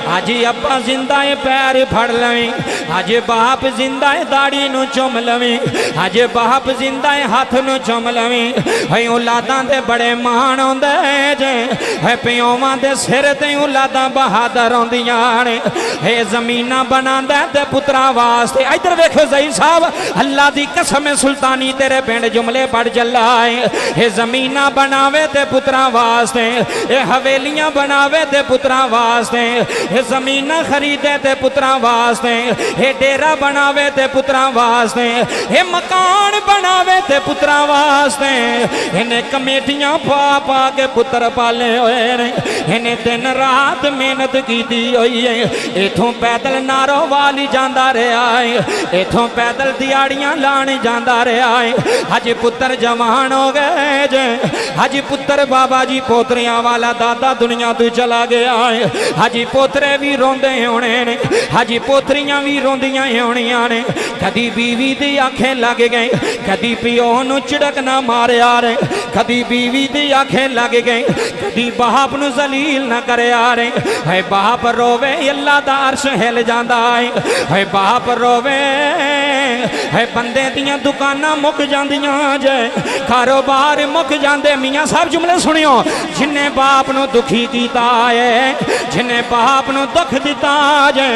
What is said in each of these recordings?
अज अब्बा जिंदा है पैर फड़ लवें, अज बाप जिंदा है दाड़ी नू चुम लवें, अज बाप जिंदा है हाथ नू चुम लवें। है औलादां दे बड़े मान आउंदे जे, है पिओवां दे सिर ते औलादां बहादुर आउंदियां ने। है जमीनां बनांदा ते पुत्रां वास्ते। इधर वेखो ज़ई साहब, अल्लाह दी कसम सुल्तानी तेरे पिंड जुमले पढ़ चला है। ये जमीनां बनावे ते पुत्रां वास्ते, ये हवेलियां बनावे ते पुत्रां वास्ते, ये जमीनां खरीदे ते पुत्रां वास्ते, ये डेरा बनावे ते पुत्रां वास्ते, ये मकान बनावे ते पुत्रां वास्ते। इन्हें कमेटियां पा पा के पुत्र पाले हुए ने, इन्हें दिन रात मेहनत की हुई है। इथों पैदल नारोवाल जांदा रहा है, इथों पैदल दिहाड़ियां लाने जांदा रहा है। अज पुत्र जवान हो गए जे, अज पुत्र बाबा जी पोतरियां वाला दादा दुनिया तो चला गया है। अज पोतरे भी रोंदे होने ने, अज पोतरियां भी रोंदियां होनियां ने। कदी बीवी दी आंखें लग गई, कदी पिओ नू झिड़क ना मारिया रे, कदी बीवी दी आंखें लग गई, कदी बाप नू जलील ना करया रे। है बाप रोवे अल्लाह दा अर्श हिल जांदा है, बाप रोवे है बंदे दियां दुकानां मुक जांदियां जे, कारोबार मुक जांदे। मियाँ साहब जुमले सुनियो, जिन्हें बाप नू दुखी कीता है, जिन्हें बाप नू दुख दिता जे।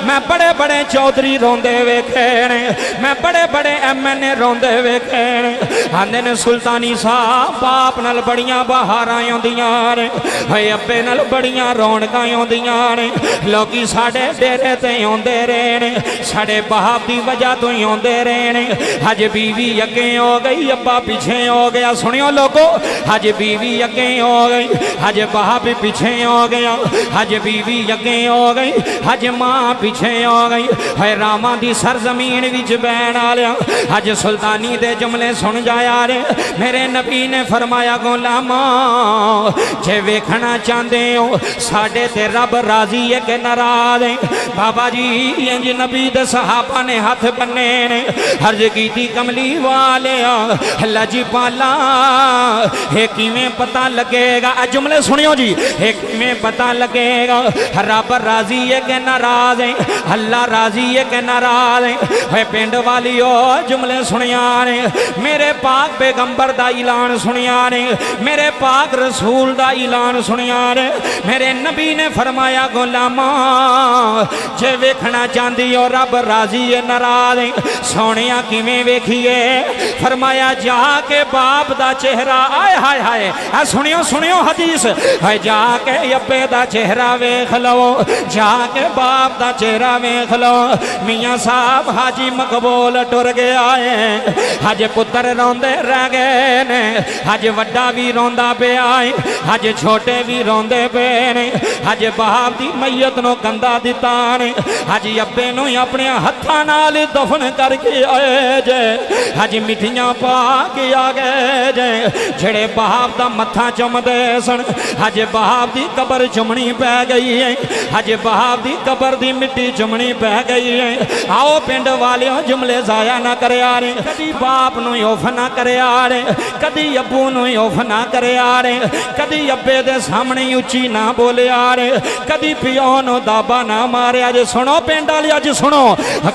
मैं बड़े बड़े चौधरी रोंदे वेखे ने, मैं बड़े बड़े MNA रोंदे वेखे ने। आंदे ने सुल्तानी साहब बाप नाल बड़ियां बहारां आउंदियां ने, है अब्बे नाल बड़ियां रौनकां आउंदियां ने। लोकी साडे डेरे ते आउंदे रहे ने, साडे बाप दी वजह तो ही आउंदे रहे ने। अज बीवी अगे हो गई, अब्बा पीछे हो गया। सुनियो लोगो, अज बीवी अगे हो गई, अज बाप पीछे हो गया, अज बीवी अगे हो गई, अज मां पीछे हो गई। है रामा दी सरजमीन विच बैण आलिया, अज सुल्तानी दे जुमले सुन जाया रे। मेरे नबी ने फरमाया गुलामा, जे वेखना चाहते हो साडे ते रब राजी है कि नाराज है। बाबा जी इंज नबी दे सहाबा ने हाथ बन्ने ने, अर्ज कीती कमली वाले लजपाला हे किवें पता लगेगा। जुमले सुनियो जी, हे किवें पता लगेगा रब राजी है कि नाराज है, अल्लाह राजी है कि नाराज है। पिंड वालियो जुमले सुनिया ने, मेरे पाक पैगंबर दा ऐलान सुनिया ने, मेरे पाक रसूल दा ऐलान सुनिया ने। मेरे नबी ने फरमाया गुलामा, जे वेखना चाहती हो रब राजी है नाराज है, सोनिया किवें वेखिए। फरमाया जाके बाप दा चेहरा, आय हाय हाय, सुनियो सुनियो हदीस है, जाके अब्बे दा चेहरा वेख लो, जाके बाप दा चेहरा वेख लो। मियाँ साहब हाजी मकबूल टुर गया है, अज पुत्र रोंदे रह गए ने, अज वड्डा भी रोंदा पिया है, अज छोटे भी रोंदे पे ने। अज बाप दी मैयत नू कंधा दिता ने, अज अब्बे नू अपने हत्थां नाल दफन करके आए जे। अज मिठियां पा के आ गए जे, जेड़े बाप दा मत्था चुमदे सन। अज बाप दी कबर चुमनी पै गई है, अज बाप दी कबर दी मिट्टी चुमनी पै गई है। आओ पिंड वालियों जुमले जाया ना करया रे, कदी बाप नू औफ ना करया रे, कदी अब्बू नू औफ ना करया रे, कदी अब्बे दे सामने उच्ची ना बोलिया रे, कदी पिओ नू दाबा ना मारिया जे। सुनो पिंड वाले अज सुनो,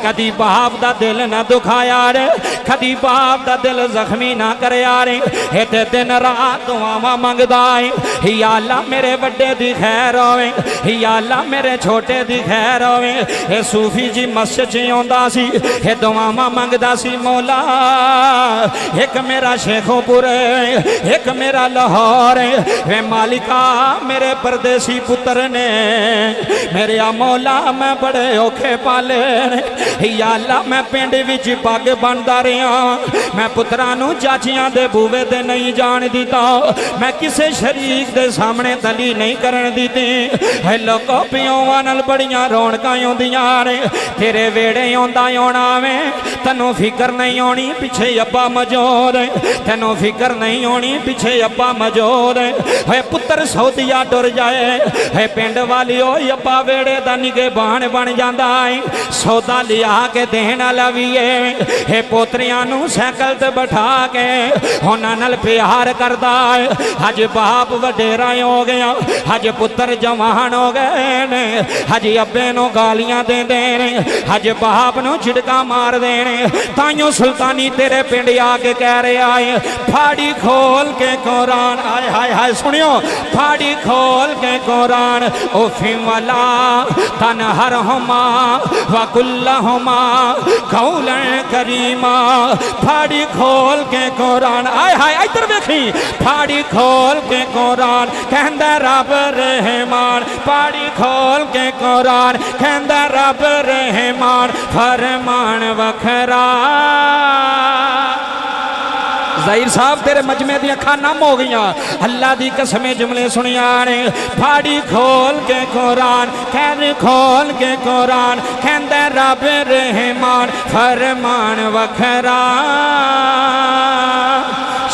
कदी बाप दा दिल ना दुखाया रे, कदी बाप दा दिल जख्मी ना करया रे। इते दिन रात दुआवां मंगदा है, या अल्लाह मेरे वड्डे दी खैर होवे, या अल्लाह मेरे छोटे दी खैर होवे। ए सूफी जी मस्जिद च आउंदा सी, ए दुआवां मंगदा सी, मौला एक मेरा शेखोपुर है, एक मेरा लाहौर है। वे मालिका मेरे परदेसी पुत्र ने, मेरे मौला मैं बड़े औखे पाले ने। या अल्लाह मैं पिंड विच पग बनदा रहा, मैं पुत्रां नू चाचियां दे बूवे ते नहीं जान दिता, मैं किसे शरीक दे सामने तली नहीं करन दिती। है लोको पिओवां नाल बड़ियां रौनकां आउंदियां ने, तेरे वेड़े आउंदा आउणा वे, तैनूं फिकर नहीं आउणी पिछे अब्बा मौजूद है, तैनूं फिकर नहीं आउणी पिछे अब्बा मौजूद है। है पुत्र सौदिया टुर जाए, है पिंड वालियो अब्बा वेड़े दा निगहबान बन जांदा है, सौदा लिया के देण वाला भी लईए। हे पोतरियां नूं साइकिल ते बैठा के उन्हां नाल प्यार करदा है। अज बाप वडेरा हो गया, अज पुत्र जवान हो गए ने, अज अब्बे नूं गालियां देंदे ने, अज बाप नूं झिड़का मार देने। ताइयों सुल्तानी तेरे पिंड आके कह रहा है फाड़ी खोल के कुरान, हाय हाय हाय सुनियो, फाड़ी खोल के कुरान ओ फिमला तनहर हुमा वकुल्ला हुमा कौलन करीमा। फाड़ी खोल के कुरान, हाय हाय इधर देखी, फाड़ी खोल के कुरान कहंदा रब रहमान। फाड़ी खोल के कुरान कहंदा रब रहमान, फरमान वखरा। ज़हीर साहब तेरे मजमे दी अखां नम हो गई, अल्लाह दी कसमें जुमले सुनिया ने। फाड़ी खोल के कुरान, कहने खोल के कुरान कहंदा रब रहमान, फरमान वखरा।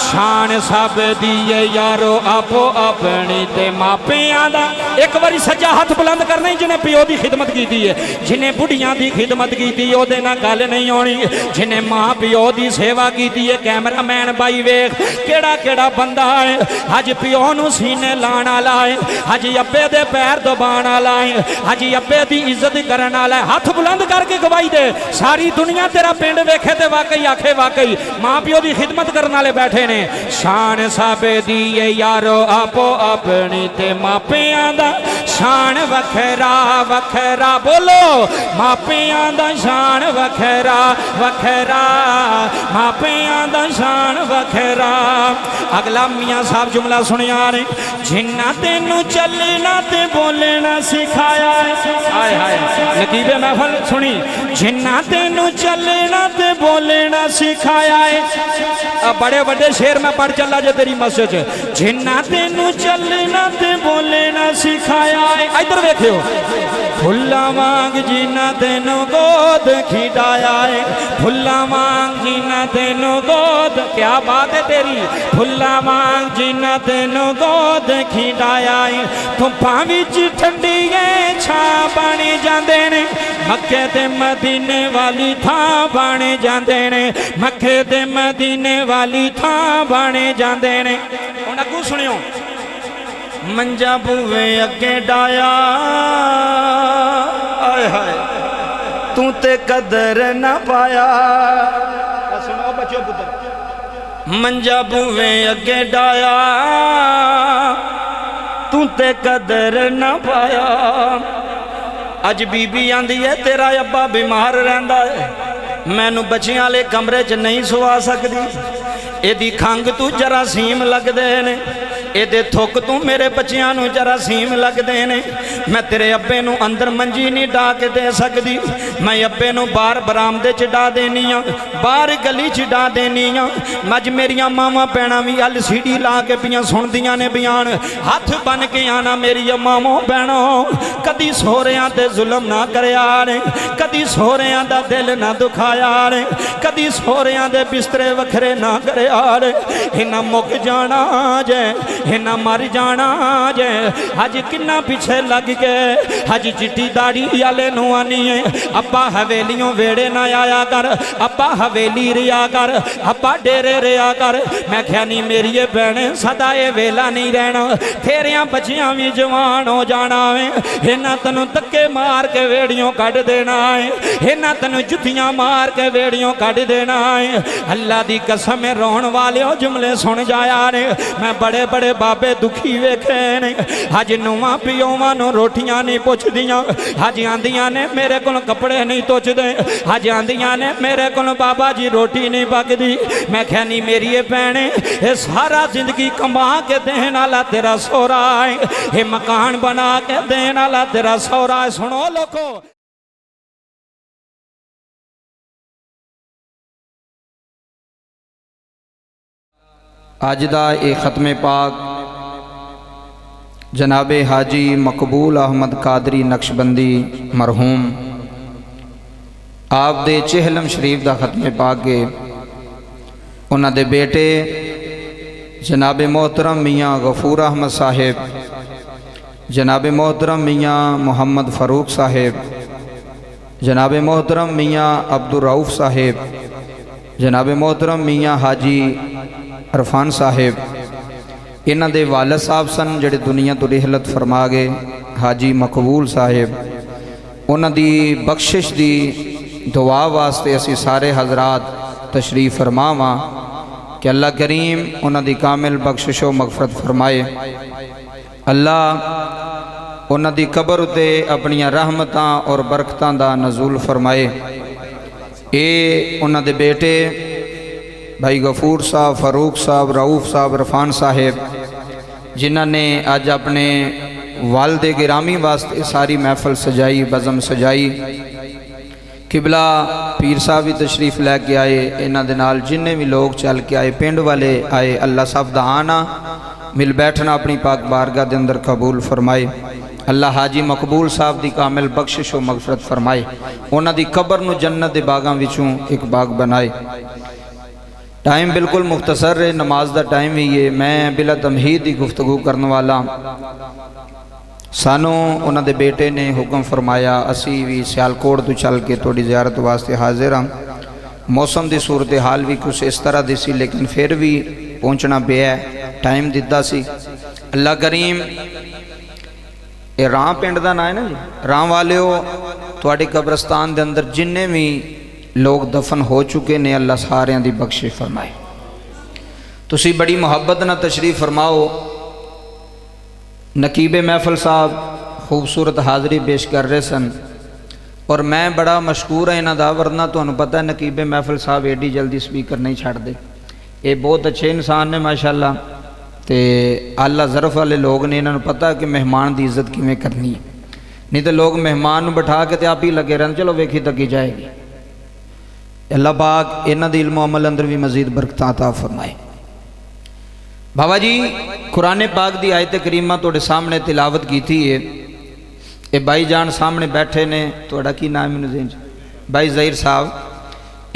शान सब दिए यारो आपो अपनी ते मापियां दा। एक बारी सज्जा हाथ बुलंद करना ही जिन्हें प्यो की खिदमत की है, जिन्हें बुढ़िया की खिदमत की ओदे नाल गल नहीं होनी, जिन्हें मां प्यो की सेवा की है। कैमरामैन बाई वेख केड़ा केड़ा बंदा है अज प्यो नूं सीने लाण वाला है, अज अब्बे दे पैर दबाण वाला है, अज अब्बे की इज्जत करन वाला है। हाथ बुलंद करके गवाही दे, सारी दुनिया तेरा पिंड वेखे ते वाकई आखे वाकई मां प्यो की खिदमत करने वाले बैठे ने। शान सब दिए यारो आपो अपनी ते मापियां दा शान वखरा वखरा। बोलो मापियां दा शान वखरा वखरा, मापियां दा शान वखरा। अगला मियां साहब जुमला सुनिया ने, जिन्ना तेनू चलना ते बोलना सिखाया है। हाय हाय लकीबे महफल सुनी, जिन्ना तेनू चलना ते बोलना सिखाया है। बड़े बड़े शेर में पढ़ चला जो तेरी मस्जिद, जिन्ना तेनू चलना ते बोलना सिखाया है। इधर देखियो, फुल्ला वांग जिन्ना तेनू गोद खिडाया है, फुल्ला वांग जिन्ना तेनू गोद, क्या बात है तेरी, फुल्ला वांग जिन्ना तेनू गोद खिडाया है। धुप्पां विच ठंडी छा बन जांदे ने, मक्के ते मदीने वाली थां बन जांदे ने, मक्के ते मदीने वाली थां बने जांदे ने। हुण अगू सुनियो, मंजा बूवे अगे डाया, आय हाय तू ते कदर न पाया। सुनो बच्चों पुत्र, मंजा बूवे अगे डाया, तू ते कदर न पाया। अज बीबी आंदी है तेरा अब्बा बीमार रहिंदा है, मैनू बच्चियां वाले कमरे च नहीं सुवा सकती, एदी खंघ तू जरासीम लगदे ने, एदे थुक तू मेरे बच्चियां नू जरासीम लगदे ने। मैं तेरे अब्बे नू अंदर मंजी नहीं डा के दे सकती, मैं अब्बे नू बाहर बरामदे च डा देनी हाँ, बाहर गली च डा देनी हाँ। अज मेरिया मावां भैणां भी LCD ला के पियां सुनदियां ने बयान, हाथ बन के आना मेरी मावो भैणों, कदी सोहरियां ते जुल्म ना करया ने, कदी सोहरियां दा दिल ना दुखाया ने, कदी सोहरियां दे बिस्तरे वखरे ना करया ने। इन्हां मुक जाना जे, इन्हां मर जाना जे। अज किन्ना पिछे लग के अज चिट्टी दाड़ी वाले नू आनी है, अब्बा हवेलियों वेड़े ना आया कर, अब्बा हवेली रिया कर, अब्बा डेरे रिया कर। मैं क्या नहीं मेरी भैने सदा ये वेला नहीं रहना, तेरिया बच्चियां भी जवान हो जाना है। इन्हां तैनू धक्के मार के वेड़ियों कढ़ देना है, इन्हां तैनू जुत्तियां मार के वेड़ियों कढ़ देना है। अल्लाह दी कसम रोण वाले जुमले सुन जाया ने, मैं बड़े बड़े बाबे दुखी वेखे ने। अज नुआ पियोवां नू रोटियां नहीं पुछदियां, अज आंदियां ने मेरे को कपड़े नहीं तुचदे, अज आंदियां ने मेरे को बाबा जी रोटी नहीं पकदी। मैं क्या नहीं मेरी भैने ये सारा जिंदगी कमा के देने वाला तेरा सोहरा है, ये मकान बना के देने वाला तेरा सोहरा है। सुनो लोगो, अज दा ये खत्मे पाक जनाबे हाजी मकबूल अहमद कादरी नक्शबंदी मरहूम आप दे चेहलम शरीफ दा खत्मे पाक गए। उन्हां दे बेटे जनाबे मोहतरम मियाँ गफूर अहमद साहेब, जनाबे मोहतरम मियाँ मुहम्मद फ़ारूक साहेब, जनाब मोहतरम मियाँ अब्दुल रऊफ साहेब, जनाब मोहतरम मियाँ हाजी अरफान साहेब, इन्हां दे वालद साहब सन जिहड़े दुनिया तो रिहलत फरमा गए, हाजी मकबूल साहेब, उन्हां दी बख्शिश दी दुआ वास्ते असी सारे हजरात तशरीफ फरमावां कि अल्लाह करीम उन्हां दी कामिल बख्शिशो मगफरत फरमाए। अल्लाह उन्हां दी कबर उत्ते अपनियां रहमतां और बरकतां दा नज़ूल फरमाए। ये उन्हां दे बेटे भाई गफूर साहब, फारूक साहब, रऊफ साहब, रफान साहेब, जिन्हां ने अज अपने वालदे गिरामी वास्ते सारी महफल सजाई, बज़म सजाई। किबला पीर साहब भी तशरीफ़ लैके आए, इन्हां दे नाल जिन्ने भी लोग चल के आए, पिंड वाले आए, अल्लाह सब दा आना मिल बैठना अपनी पाक बारगाह दे अंदर कबूल फरमाए। अल्लाह हाजी मकबूल साहब दी कामिल बख्शिश व मगफरत फरमाए, उन्हां दी कबर नूं जन्नत दे बागां विचों एक बाग बनाए। टाइम बिल्कुल मुख्तसर है, नमाज का टाइम ही है। मैं बिला तमहीद ही गुफ्तगू करने वाला। सानू उन्हां दे बेटे ने हुक्म फरमाया, असी भी सियालकोट तो चल के थोड़ी ज़ियारत वास्ते हाजिर हाँ। मौसम की सूरत हाल भी कुछ इस तरह दी सी, लेकिन फिर भी पहुँचना पिया, टाइम दिता सी। अल्लाह करीम, ये रां पिंड का नाम है ना जी, रां वाले थोड़े कब्रस्तान के अंदर जिन्ने भी लोग दफन हो चुके ने, अल्लाह सारियां दी बख्शिश फरमाए। तुसी बड़ी मुहब्बत ना तशरीफ फरमाओ। नकीबे महफल साहब खूबसूरत हाज़री पेश कर रहे सन और मैं बड़ा मशहूर है इन्हां दा, वरना तुहानूं पता है नकीबे महफल साहब एडी जल्दी स्पीकर नहीं छड्डदे। ये बहुत अच्छे इंसान ने माशाअल्लाह, ते आला ज़रफ़ वाले लोग ने, इन्हां नूं पता कि मेहमान की इज्जत किवें करनी है। नहीं तो लोग मेहमान नूं बिठा के ते आप ही लगे रहन, चलो वेखी तकी जाएगी। अल्लाह पाक इन्हां दे इल्म अमल अंदर भी मजीद बरकत अता फरमाए। बाबा जी, कुरान पाक की आयत करीमा तुहाडे सामने तिलावत की थी है। ये भाई जान सामने बैठे ने, तुहाडा की नाम है? मैनूं भाई ज़हीर साहब।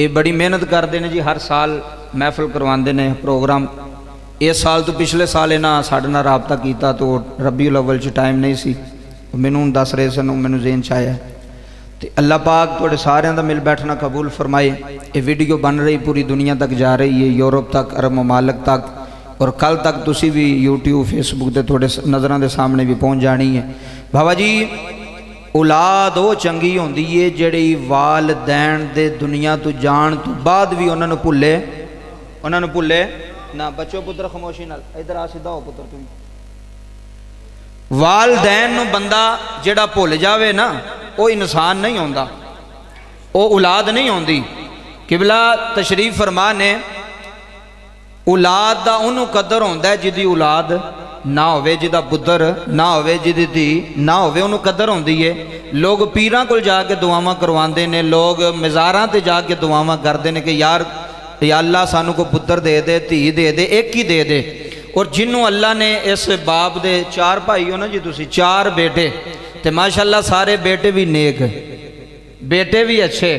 ये बड़ी मेहनत करते हैं जी, हर साल महफिल करवाते हैं प्रोग्राम। इस साल तो पिछले साल इन्हां साडे नाल राबता किया तो रबीउल अव्वल च टाइम नहीं सी, मैनूं दस रहे सन, मैनूं ज़हन च आया। तो अल्लाह पाक तुहाडे सारियां दा मिल बैठना कबूल फरमाए। ये वीडियो बन रही पूरी दुनिया तक जा रही है, यूरोप तक, अरब ममालक तक, और कल तक तुसी भी यूट्यूब फेसबुक के थोड़े नज़रों के सामने भी पहुँच जानी है। बाबा जी, औलाद वो चंगी होंदी है जिहड़ी वालदैन दे दुनिया तो जान तो बाद भी उन्होंने भुले ना। बच्चो पुत्र खामोशी नाल इधर आ, सीधा हो पुत्र। तुम वालदैन नूं बंदा जिहड़ा भुल जावे ना, वो इंसान नहीं होंदा, वो औलाद नहीं होंदी। किबला तशरीफ फरमा ने, औलाद दा उन्हों कदर होंदा है जिदी औलाद ना होवे, जिदा पुत्र ना होवे, जिदी धी ना होवे, उन्हों कदर होंदी है। लोग पीरां कोल जाके दुआवां करवांदे ने, लोग मज़ारां ते जाके दुआवां करदे ने कि यार या अल्लाह सानू को पुत्र दे दे, धी दे दे, एक ही दे दे। और जिन्हों अल्लाह ने इस बाप दे चार भाई हो ना जी, तुसी चार बेटे, तो माशाअल्लाह सारे बेटे भी नेक, बेटे भी अच्छे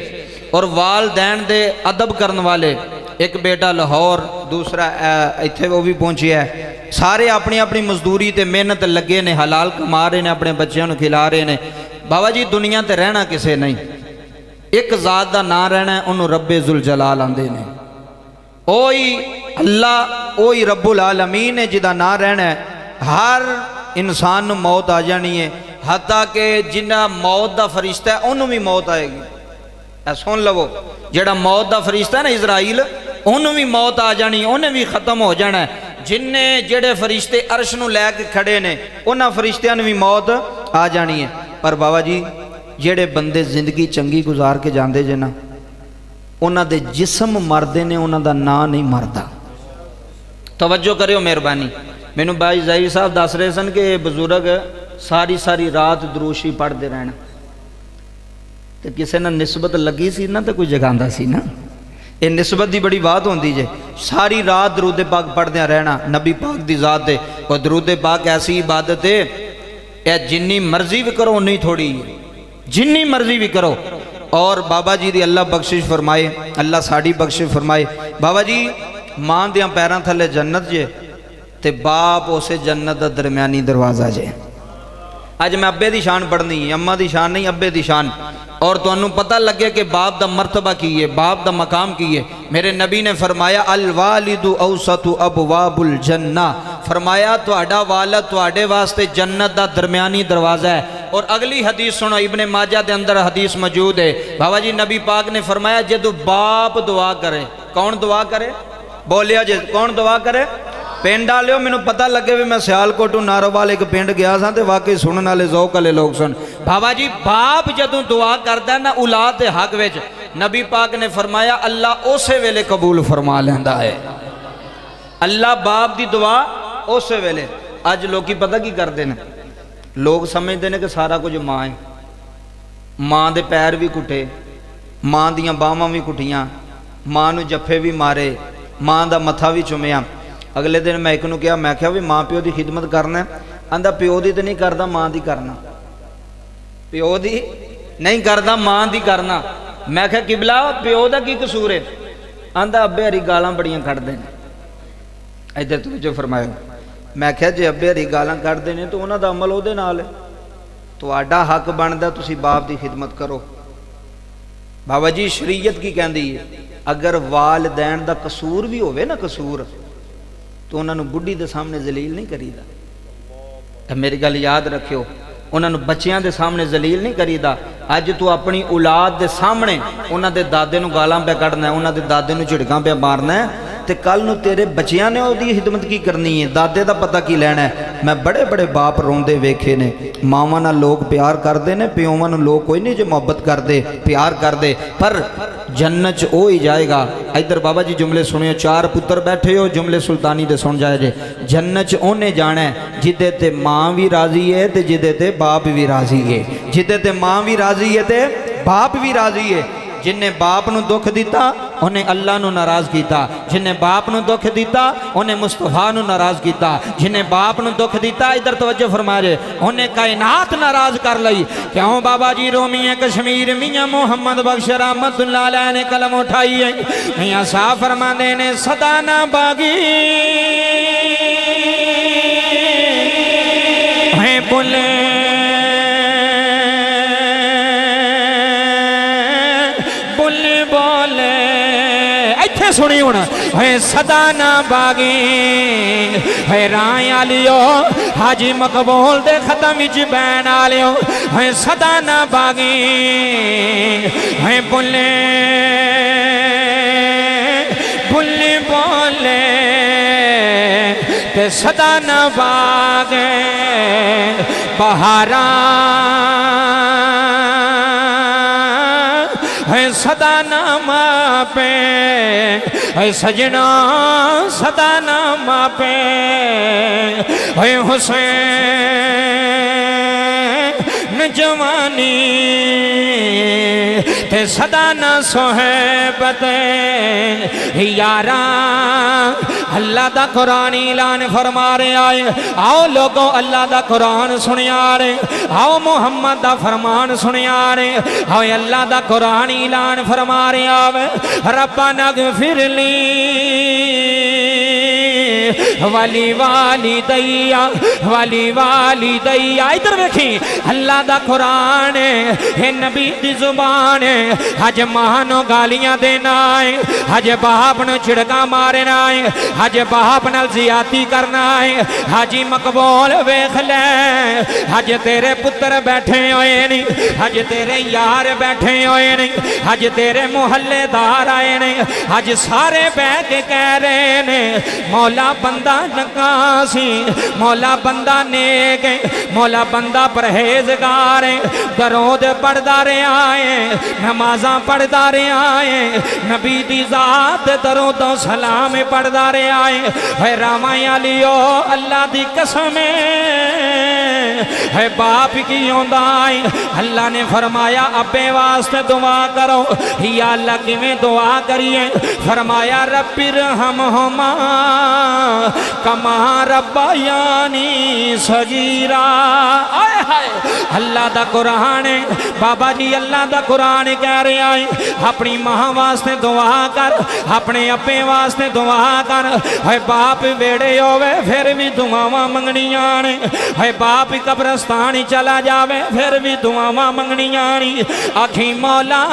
और वालदैन दे अदब करने वाले। एक बेटा लाहौर, दूसरा इत्थे वो भी पहुँचे है। सारे अपनी अपनी मजदूरी ते मेहनत लगे ने, हलाल कमा रहे ने, अपने बच्चों को खिला रहे ने। बाबा जी, दुनिया ते रहना किसे नहीं, एक जात का नाम रहना, उन्होंने रब्बे जुल जलाल आंदे ने। ओही अल्लाह, ओही रब्बुल आलमीन है जिदा नाम रहना है। हर इंसान नूं मौत आ जानी है, हत्ता कि जिन्ना मौत का फरिश्ता है उन्होंने भी मौत आएगी। सुन लवो, जेड़ा मौत का फरिश्ता है ना इजराइल, उन्होंने भी मौत आ जानी, उन्हें भी खत्म हो जाना है। जिन्ने जेड़े फरिश्ते अर्श नूं लैके खड़े ने, उन्हां फरिश्तियां नूं भी मौत आ जानी है। पर बाबा जी, जेड़े बंदे जिंदगी चंगी गुजार के जाते जे ना, उन्हां दे जिस्म मरदे ने, उन्हां दा नां नहीं मरदा। तवज्जो करियो मेहरबानी। मैनूं भाई ज़हीर साहब दस रहे सन कि बजुर्ग सारी सारी रात दरूशी पढ़ते रहना, तो किसी ने निस्बत लगी सी ना, तो कोई जगांदा सी ना। ये निस्बत की बड़ी बात होती जे, सारी रात दरूद पाक पढ़दे रहना नबी पाक की जात है। और दरूद पाक ऐसी इबादत है, यह जिन्नी मर्जी भी करो उन्नी थोड़ी है, जिन्नी मर्जी भी करो। और बाबा जी की अल्लाह बख्शिश फरमाए, अल्लाह साड़ी बख्शिश फरमाए। बाबा जी, मां दियां पैरां थले जन्नत जे, ते बाप उस जन्नत का दरम्यानी दरवाजा जे। अज मैं अब्बे की शान पढ़नी है, अम्मा की शान नहीं, अब्बे की शान। और तुहानू पता लगे कि बाप का मरतबा की है, बाप का मकाम की है। मेरे नबी ने फरमाया अल वालिदु औसतु अबवाबुल जन्ना, फरमाया तुहाडा वालिद तुहाडे वास्ते जन्नत का दरम्यानी दरवाज़ा है। और अगली हदीस सुनो, इब्ने माजा के अंदर हदीस मौजूद है। बाबा जी नबी पाक ने फरमाया जदों बाप दुआ करे, कौन दुआ करे? बोलिया जे कौन दुआ करे? पिंड वाले मैनू पता लगे भी मैं सियालकोट नारोवाल एक पिंड गया सा तो वाकई सुनने वाले ज़ौक वाले लोग सन। बाबा जी बाप जदों दुआ करता ना औलाद के हक विच, नबी पाक ने फरमाया अल्लाह उस वेले कबूल फरमा लेंदा है। अल्लाह बाप की दुआ उस वेले। अज लोग पता की करते हैं, लोग समझते हैं कि सारा कुछ माँ है, माँ के पैर भी कुटे, माँ दियाँ बाहां भी कुटियाँ, माँ नू जफ्फे भी मारे, माँ का मत्था भी चुमिया। अगले दिन मैं एक नूं कहा, मैं क्या भी माँ प्यो की खिदमत करना, आंदा प्यो की तो नहीं करता, माँ की करना, प्यो की नहीं करता, माँ की करना। मैं क्या किबला प्यो का की कसूर है? आंदा अब्बे हरी गालां बड़ियां कढ़दे ने। इधर तुझे फरमायो, मैं क्या जे अब्बे हरी गालां कढ़दे ने तो उन्हां दा अमल उहदे नाल है, तुहाडा हक बनदा तुसीं बाप की खिदमत करो। बाबा जी शरीयत की कहती है, अगर वालदैन का कसूर भी होवे ना, कसूर तो उन्होंने बुढ़ी के सामने जलील नहीं करीदा। मेरी गल याद रखियो, उन्होंने बच्चों के सामने जलील नहीं करीदा। अज तू अपनी औलाद के सामने उन्होंने दादे नूं गालां पे कढ़ना है, उन्होंने दादे नूं झिड़कां पे मारना है, तो कल नूं तेरे बच्चों ने उसकी खिदमत की करनी है, दादे का पता की लैना है। मैं बड़े बड़े बाप रोंदे वेखे ने, मावां नाल लोग प्यार करते हैं, प्योवां नूं लोग कोई नहीं जो मुहब्बत करते प्यार करते, पर जन्नत च वो ही जाएगा। इधर बाबा जी जुमले सुनियो, चार पुत्र बैठे हो, जुमले सुल्तानी दे सुन जाए जे। जन्नत च उन्हें जाना है जिदे ते माँ भी राजी है ते जिदे ते बाप भी राजी है, जिदे ते माँ भी राजी है ते बाप भी राजी है। जिन्हें बाप नूं दुख दिता उन्हें अल्लाह नूं नाराज किया, जिन्हें बाप नूं दुख दिता उन्हें मुस्तफा नूं नाराज किया, जिन्हें बाप नूं दुख दिता इधर तवज्जो फरमा जे उन्हें कायनात नाराज कर लई। क्यों बाबा जी रोमी कश्मीर मियां मोहम्मद बख्श रहमतुल्लाह अलैह ने कलम उठाई है। मियां साहब फरमाते ने सदा ना बागी है बोले सुनी हुण है सदा ना बागी है राय आलियो हाजी मकबूल दे खत्म विच बैन आलियो है सदा ना बागी है बुले बुले बोले ते सदा ना बागे बहारा है सदा नाम पे है सजना सदा नाम पे है हुसैन जवानी ते सदा न सोहबत यारा। अल्लाह दा कुरान ऐलान फरमा रहे आए, आओ लोगों अल्लाह दा कुरान सुनिया रे, आओ मुहम्मद दा फरमान सुनिया रे, आओ अल्लाह दा कुरान ऐलान फरमा रहे आवे रब्बना गफिरली वाली वाली दैया वाली वाली दैया। इधर वेखी अल्लाह दा कुरान है नबी दी जुबान है। हज मानो गालियां देना है, हज बाप न छिड़का मारना है, हज बाप नाल जियाती करना है। हाजी मकबूल वेख ले, हज तेरे पुत्र बैठे हुए नहीं, हज तेरे यार बैठे हुए नहीं, हज तेरे मुहल्लेदार आए नहीं, हज सारे बह के कह रहे ने मौला बंदा नकासी, मौला बंदा नेक, मौला बंदा परहेजगार, दरूद पढ़दा रहा है, नमाजा पढ़दा रहा है, नबी दी जात दरूद सलाम पढ़दा रहा है। रामा आलियो अल्लाह दी कसम है बाप की आंदा है। अल्लाह ने फरमाया अब्बे वास्ते दुआ करो, या अल्लाह किवें दुआ करिए? फरमाया रब्बिर हमहुमा कमा रब्बायानी सगीरा। आए हाय अल्लाह दा कुरान है बाबा जी, अल्लाह दा कुरान कह रहा है अपनी मां वास्ते दुआ कर, अपने अपे वास्ते दुआ कर। है बाप वेड़े होवे फिर भी दुआवां मंगनियां ने, है बाप कब्रस्तान चला जावे फिर भी दुआवां मंगनियां ने। आखी मौला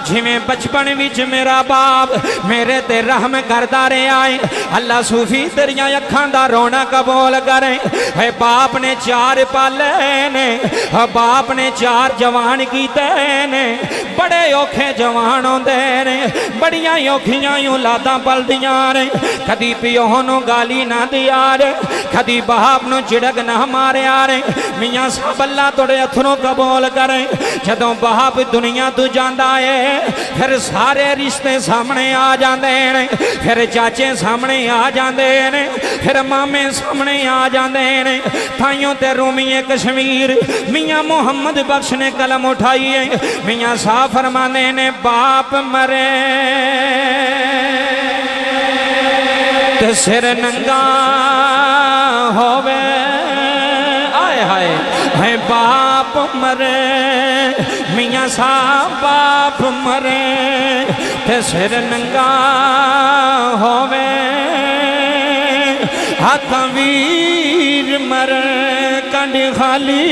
जिवें बचपन विच मेरा बाप मेरे ते रहम करदा रहा है, अल्लाह सूफी तेरियां अखां दा रोना कबूल करे। है बाप ने 4 पाले ने, बाप ने 4 जवान कीते ने, बड़े औखे जवान होंदे ने, बड़ियां औखियां औलादां पलदियां ने। कदी पिओ नूं गाली ना दिया रे, कदी बाप नूं झिड़क ना मारिया रे। मियां साहब अल्लाह तुहाडे अथरों कबूल करे। जदों बाप दुनिया तो जांदा है फिर सारे रिश्ते सामने आ जाते हैं, फिर चाचे सामने आ जाते हैं, फिर मामे सामने आ जाते हैं। ताइयों ते रूमीए कश्मीर मियां मुहम्मद बख्श ने कलम उठाई है। मियां साहब फरमाने ने बाप मरे ते सिर नंगा होवे, आए हाय है बाप मरे। मियां साहब बाप मरे ते सिर नंगा होवे, हाथ वीर मरे कंड खाली।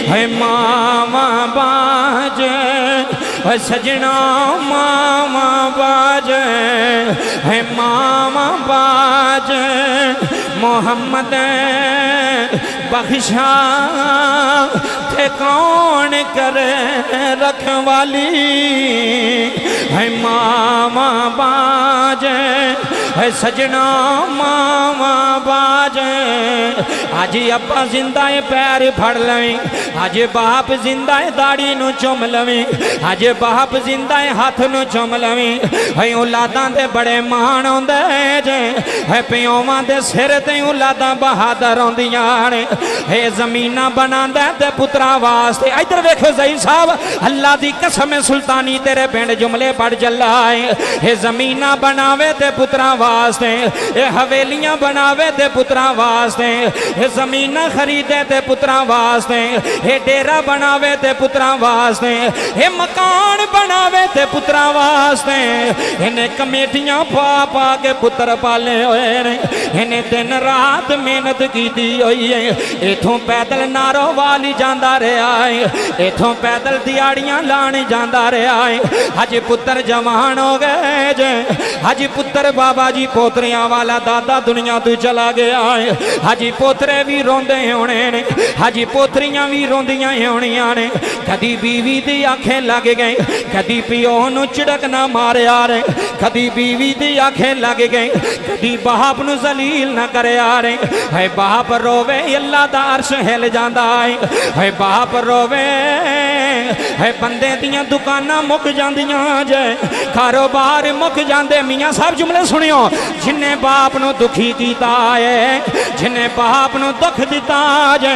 है मामा बाज सजना मामा बाज, है मामा बाज मोहम्मद बख्शा थे कौन करे रखवाली। है मामा बाज है सजना मामा बाज। आज अब्बा जिंदा है पैर फड़ लवें, आज बाप जिंदा है दाढ़ी नू चुम लवें, आज बाप जिंदा है हाथ नू चुम लवें। है औलादां दे बड़े मान आउंदे जे, है पिओवां दे सिर ते औलादां बहादुर आउंदियां ने। है जमीना बनांदा ते पुत्रा वास्ते। इधर वेखो ज़हीर साहब अल्लाह दी कसम सुल्तानी तेरे पिंड जुमले पढ़ चला है। ये जमीना बनावे ते पुत्रा वास्ते, ये हवेलियां बनावे ते पुत्रा वास्ते, ये जमीना खरीदे ते पुत्रा वास्ते, ये डेरा बनावे ते पुत्रा वास्ते, ये मकान बनावे ते पुत्रा वास्ते। इन्हें कमेटियां पा पा के पुत्र पाले हुए ने, इन्हें दिन रात मेहनत की हुई है। इथों पैदल नारोवाली जांदा रहा है, इथों पैदल दिहाड़ियां लाण जांदा रहा है। अज पुत्र जवान हो गए जे, अज पुत्र बाबा जी पोतरियां वाला दादा दुनिया तो चला गया है। अज पोतरे भी रोंदे होने ने, अज पोतरियां भी रोंदियां होनियां ने। कदी बीवी दी आंखें लग गई, कदी पिओ नूं झिड़क ना मारिया रे, कदी बीवी दी आंखें लग गई, कदी बाप नूं जलील ना करया रे। है बाप रोवे अल्लाह दा अर्श हिल जांदा है। है बाप रोवे है बंदे दियां दुकानां मुक जांदियां जे, कारोबार मुक जांदे। मियां साहब जुमले सुनियो, जिन्ने बाप नूं दुखी कीता है, जिन्ने बाप नूं दुख दिता जे।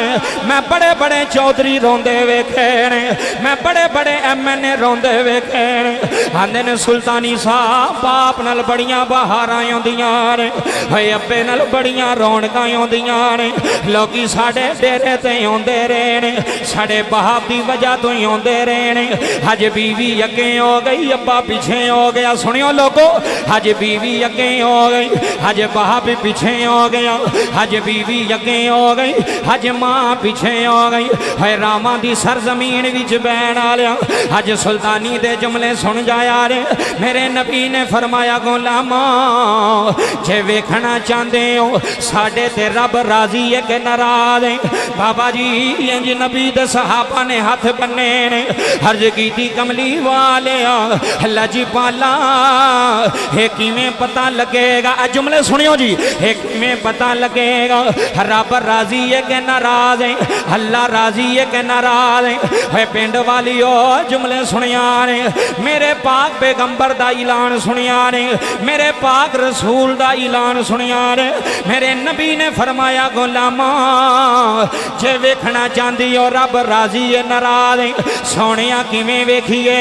मैं बड़े बड़े चौधरी रोंदे वेखे ने, मैं बड़े बड़े MNA रोंदे वेखे ने। आंदे ने सुल्तानी साहब बाप नाल बड़ियां बहारां आउंदियां ने, है अब्बे नाल बड़ियां रौनकां आउंदियां ने। लोकी साडे डेरे ते आउंदे रहे ने, साडे बाप दी वजह तो ही आउंदे रहे ने। अज बीवी अगे हो गई, अब्बा पीछे हो गया। सुनियो लोगो, अज बीवी अगे हो गई, अज बाप पीछे हो गया, अज बीवी अगे हो गई, अज मां पीछे हो गई। है रामा दी सरजमीन विच बैण आलिया अज सुल्तानी दे जुमले सुन जाया रे। मेरे नबी ने फरमाया गुलामा जे वेखना चाहते हो साडे ते रब राजी है कि नाराज है। बाबा जी इंज नबी दे सहाबा ने हाथ बन्ने ने, अर्ज कीती कमली वाले अल्लाह जी पाला ये किवें पता लगेगा। जुमले सुनियो जी, ये किवें पता लगेगा रब राजी है कि नाराज है, अल्लाह राजी है कि नाराज है। पिंड वालियो जुमले सुनिया ने, मेरे पाक पैगंबर दा ऐलान सुनिया ने, मेरे पाक रसूल दा ऐलान सुनिया ने। मेरे नबी ने फरमाया गुलामा जे वेखना चाहती हो रब राजी है नाराज है, सोनिया किवें वेखिए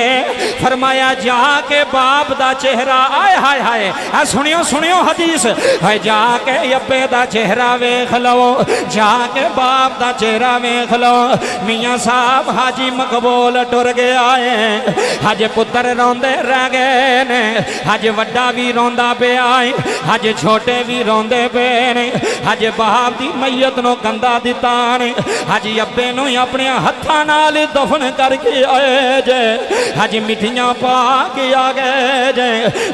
फरमाया जाके बाप दा चेहरा आय हाय हाय सुनियो सुनियो हदीस है जाके अब्बे दा चेहरा वेख लो जाके बाप दा चेहरा वेख लो मियां साहब हाजी मकबूल टुर गया है हज पुत्र रोंदे रह गए ने हज वड्डा भी रोंदा पिया है हज छोटे भी रोंदे पे ने हज बाप दी मैयत नो कंधा दिता ने हज अब्बे नु अपने हत्थां नाल दफन करके आए जे हज मिठियां पा के आ गए जे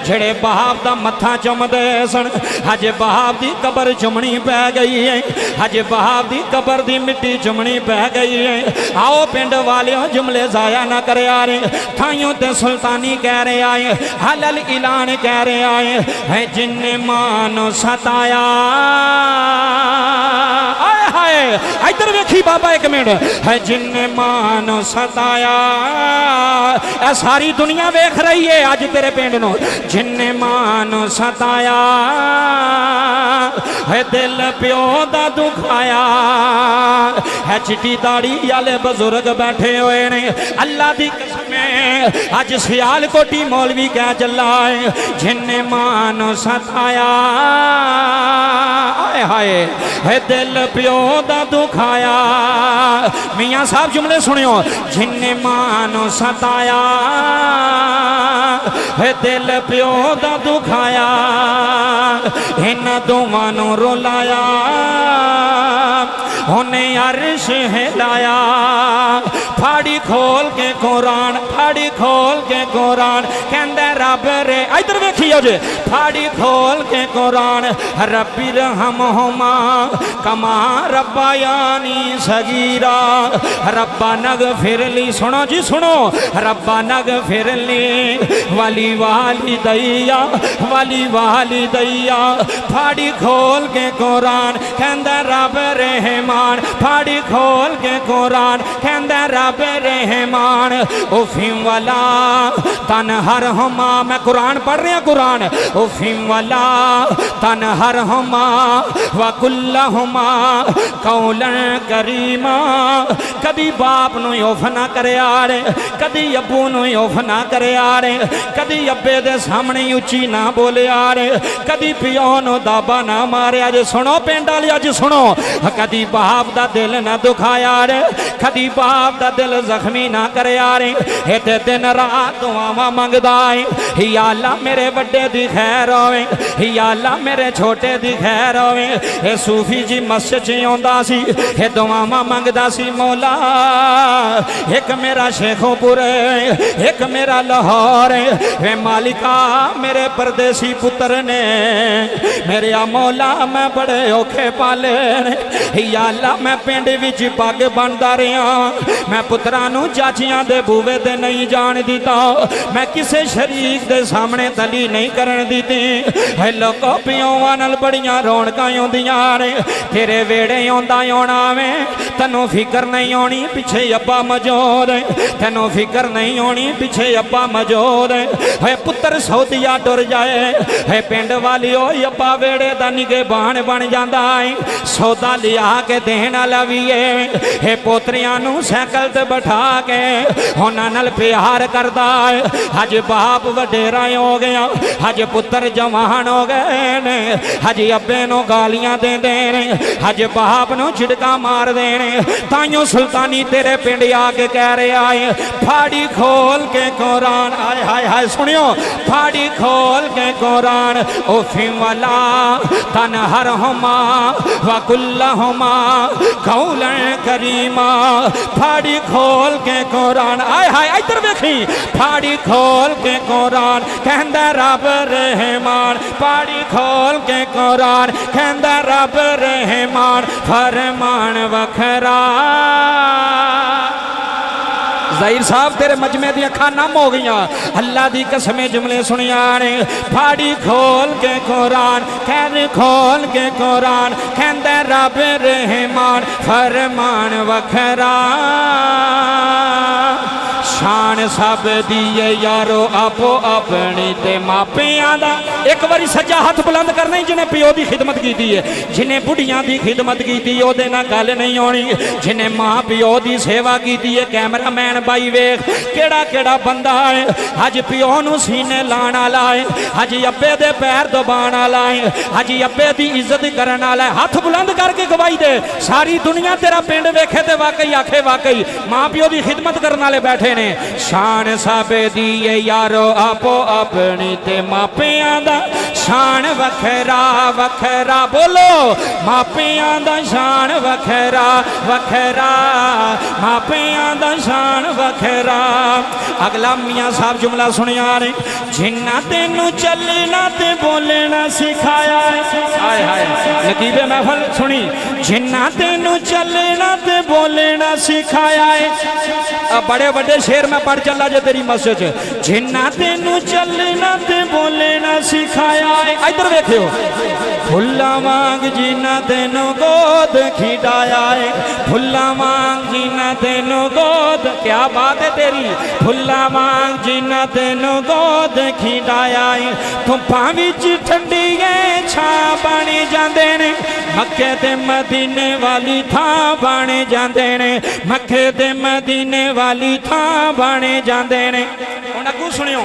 जेड़े बाप दा मत्था चुमदे सन हज बाप दी कबर चुमनी पै गई है हज बाप दी कबर दी मिट्टी चुमनी पै गई है आओ पिंड वालियों जुमले जाया ना करे आ रहे थाइयों ते सुल्तानी कह रहे आए हलल ऐलान कह रहे आए है जिन्ने मानो सताया आए हाय इधर वेखी बाबा एक मिनट है जिन्ने मानो सताया ए सारी दुनिया वेख रही है अज तेरे पिंड नो जिन्ने मानो सताया है दिल प्यो दा दुखाया है चिट्टी दाड़ी वाले बुजुर्ग बैठे हुए ने अल्लाह दी कसम अज सियालकोटी मौलवी कह चला है जिन्ने मानो सताया हाय हाय है दिल प्यो दा दुखाया मियां साहब जुमले सुनियो जिन्ने मानो सताया है दिल प्यो दा दुखाया इन दोवां नूं रुलाया उन्हें अर्श हिलाया फाड़ी खोल के कुरान फाड़ी खोल के कुरान कहंदा रब रे इधर वेखियो जे फाड़ी खोल के कुरान रब्बी रहमहुमा कमा रब्बायानी सगीरा रब्बा नगफिरली सुनो जी सुनो रब्बा नगफिरली वाली वाली दैया फाड़ी खोल के कुरान कहंदा रब रहमान फाड़ी खोल के कुरान कहंदा रब रहमान उफिम वाला तन हर हुमा मैं कुरान पढ़ रहा कुरान उफिम वाला तन हर हुमा वकुल्लहुमा कौलन करीमा कदी बाप नु उफ ना करे आरे कदी अब्बू नु उफ ना करे आरे कदी अब्बे दे सामने उच्ची ना बोले आरे कदी पियो नु दाबा ना मारे अज सुनो पिंड वाले अज सुनो कदी बाप दा दिल ना दुखाया रे कदी बाप दा दिल जख्मी ना करे रे इते दिन रात दुआवां मंगदा है या अल्लाह मेरे बड़े दी खैर होवे या अल्लाह मेरे छोटे दी खैर होवे ए सूफी जी मस्जिद च आंदा सी ए दुआवां मंगदा सी मौला एक मेरा शेखोपुर एक मेरा लाहौर वे मालिका मेरे परदेसी पुत्र ने मेरे मौला मैं बड़े औखे पाले या अल्लाह मैं पिंड विच पग बनदा रहा मैं पुत्रा नू चाचियां दे बूवे ते नहीं जान दिता मैं किसे शरीक दे सामने तली नहीं करन दिती है लोको पियोवां नाल बड़ियां रौनकां आउंदियां ने तेरे वेड़े आउंदा आउणा वे तैनूं फिकर नहीं आउणी पिछे अब्बा मौजूद तैनूं फिकर नहीं आउणी पिछे अब्बा मौजूद है पुत्र सौदिया टुर जाए है पिंड वाली ओ अब्बा वेड़े दा निगहबान बन जांदा है सौदा लिया के देण वाला भी है पोतरियां नू साइकिल ते बैठा के उन्हां नाल प्यार करदा है हज बाप वडेरा हो गया हज पुत्र जवान हो गए ने हज अब्बे नू गालियां देंदे ने हज बाप नू झिड़का मार देने ताइयों सुल्तानी तेरे पिंड आके कह रहे आए फाड़ी खोल के कुरान आए हाय हाय सुनियो फाड़ी खोल के कुरान उफिम वाला तन हर हुमा वकुल्लहुमा कौलन करीमा फाड़ी खोल के कुरान आए हाय इधर देखी फाड़ी खोल के कुरान कहंदा रब रहमान फाड़ी खोल के कुरान कहंदा रब रहमान फरमान वखरा ज़हीर साहब तेरे मजमे दी अखां नम हो गई अल्लाह दी कसमें जुमले सुनिया ने फाड़ी खोल के कुरान कहन खोल के कुरान कहंदा रब रहमान फरमान वखरा शान शान सब दी है यारो आपो अपनी ते मापियां दा। एक बारी सज्जा हाथ बुलंद करना ही जिन्हें प्यो की खिदमत की है, जिन्हें बुढ़िया की खिदमत की ओदे नाल गल नहीं होनी, जिन्हें मां प्यो की सेवा की है। कैमरामैन बाई वेख केड़ा केड़ा बंदा है अज प्यो नूं सीने लाण वाला है, अज अब्बे दे पैर दबाण वाला है, अज अब्बे की इज्जत करने वाला है। हाथ बुलंद करके गवाही दे, सारी दुनिया तेरा पिंड वेखे ते वाकई आखे वाकई मां प्यो की खिदमत करने वाले बैठे ने। शान सब दी है यारो आपो अपनी ते मापियां दा शान वखरा वखरा। बोलो मापियां दा शान वखरा वखरा, मापियां दा शान वखरा। अगला मियाँ साहब जुमला सुनिया ने, जिन्ना तेनू चलना ते बोलना सिखाया है। हाय हाय लकीबे महफल सुनी, जिन्ना तेनू चलना ते बोलना सिखाया है। अब बड़े बड़े शेर में पढ़ चला जो तेरी मस्जिद च, जिन्ना तेनू चलना ते बोलना सिखाया है। इधर देखियो, फुल्ला वांग जिन्ना तेनू गोद खिडाया है, फुल्ला वांग जिन्ना तेनू गोद, क्या बात है तेरी, फुल्ला वांग जिन्ना तेनू गोद खिडाया है। धुप्पां विच ठंडी छां बण जांदे ने, मक्के ते मदीने वाली थां बण जांदे ने, मक्के ते मदीने वाली थां बण जांदे ने। हुण अगू सुनियो,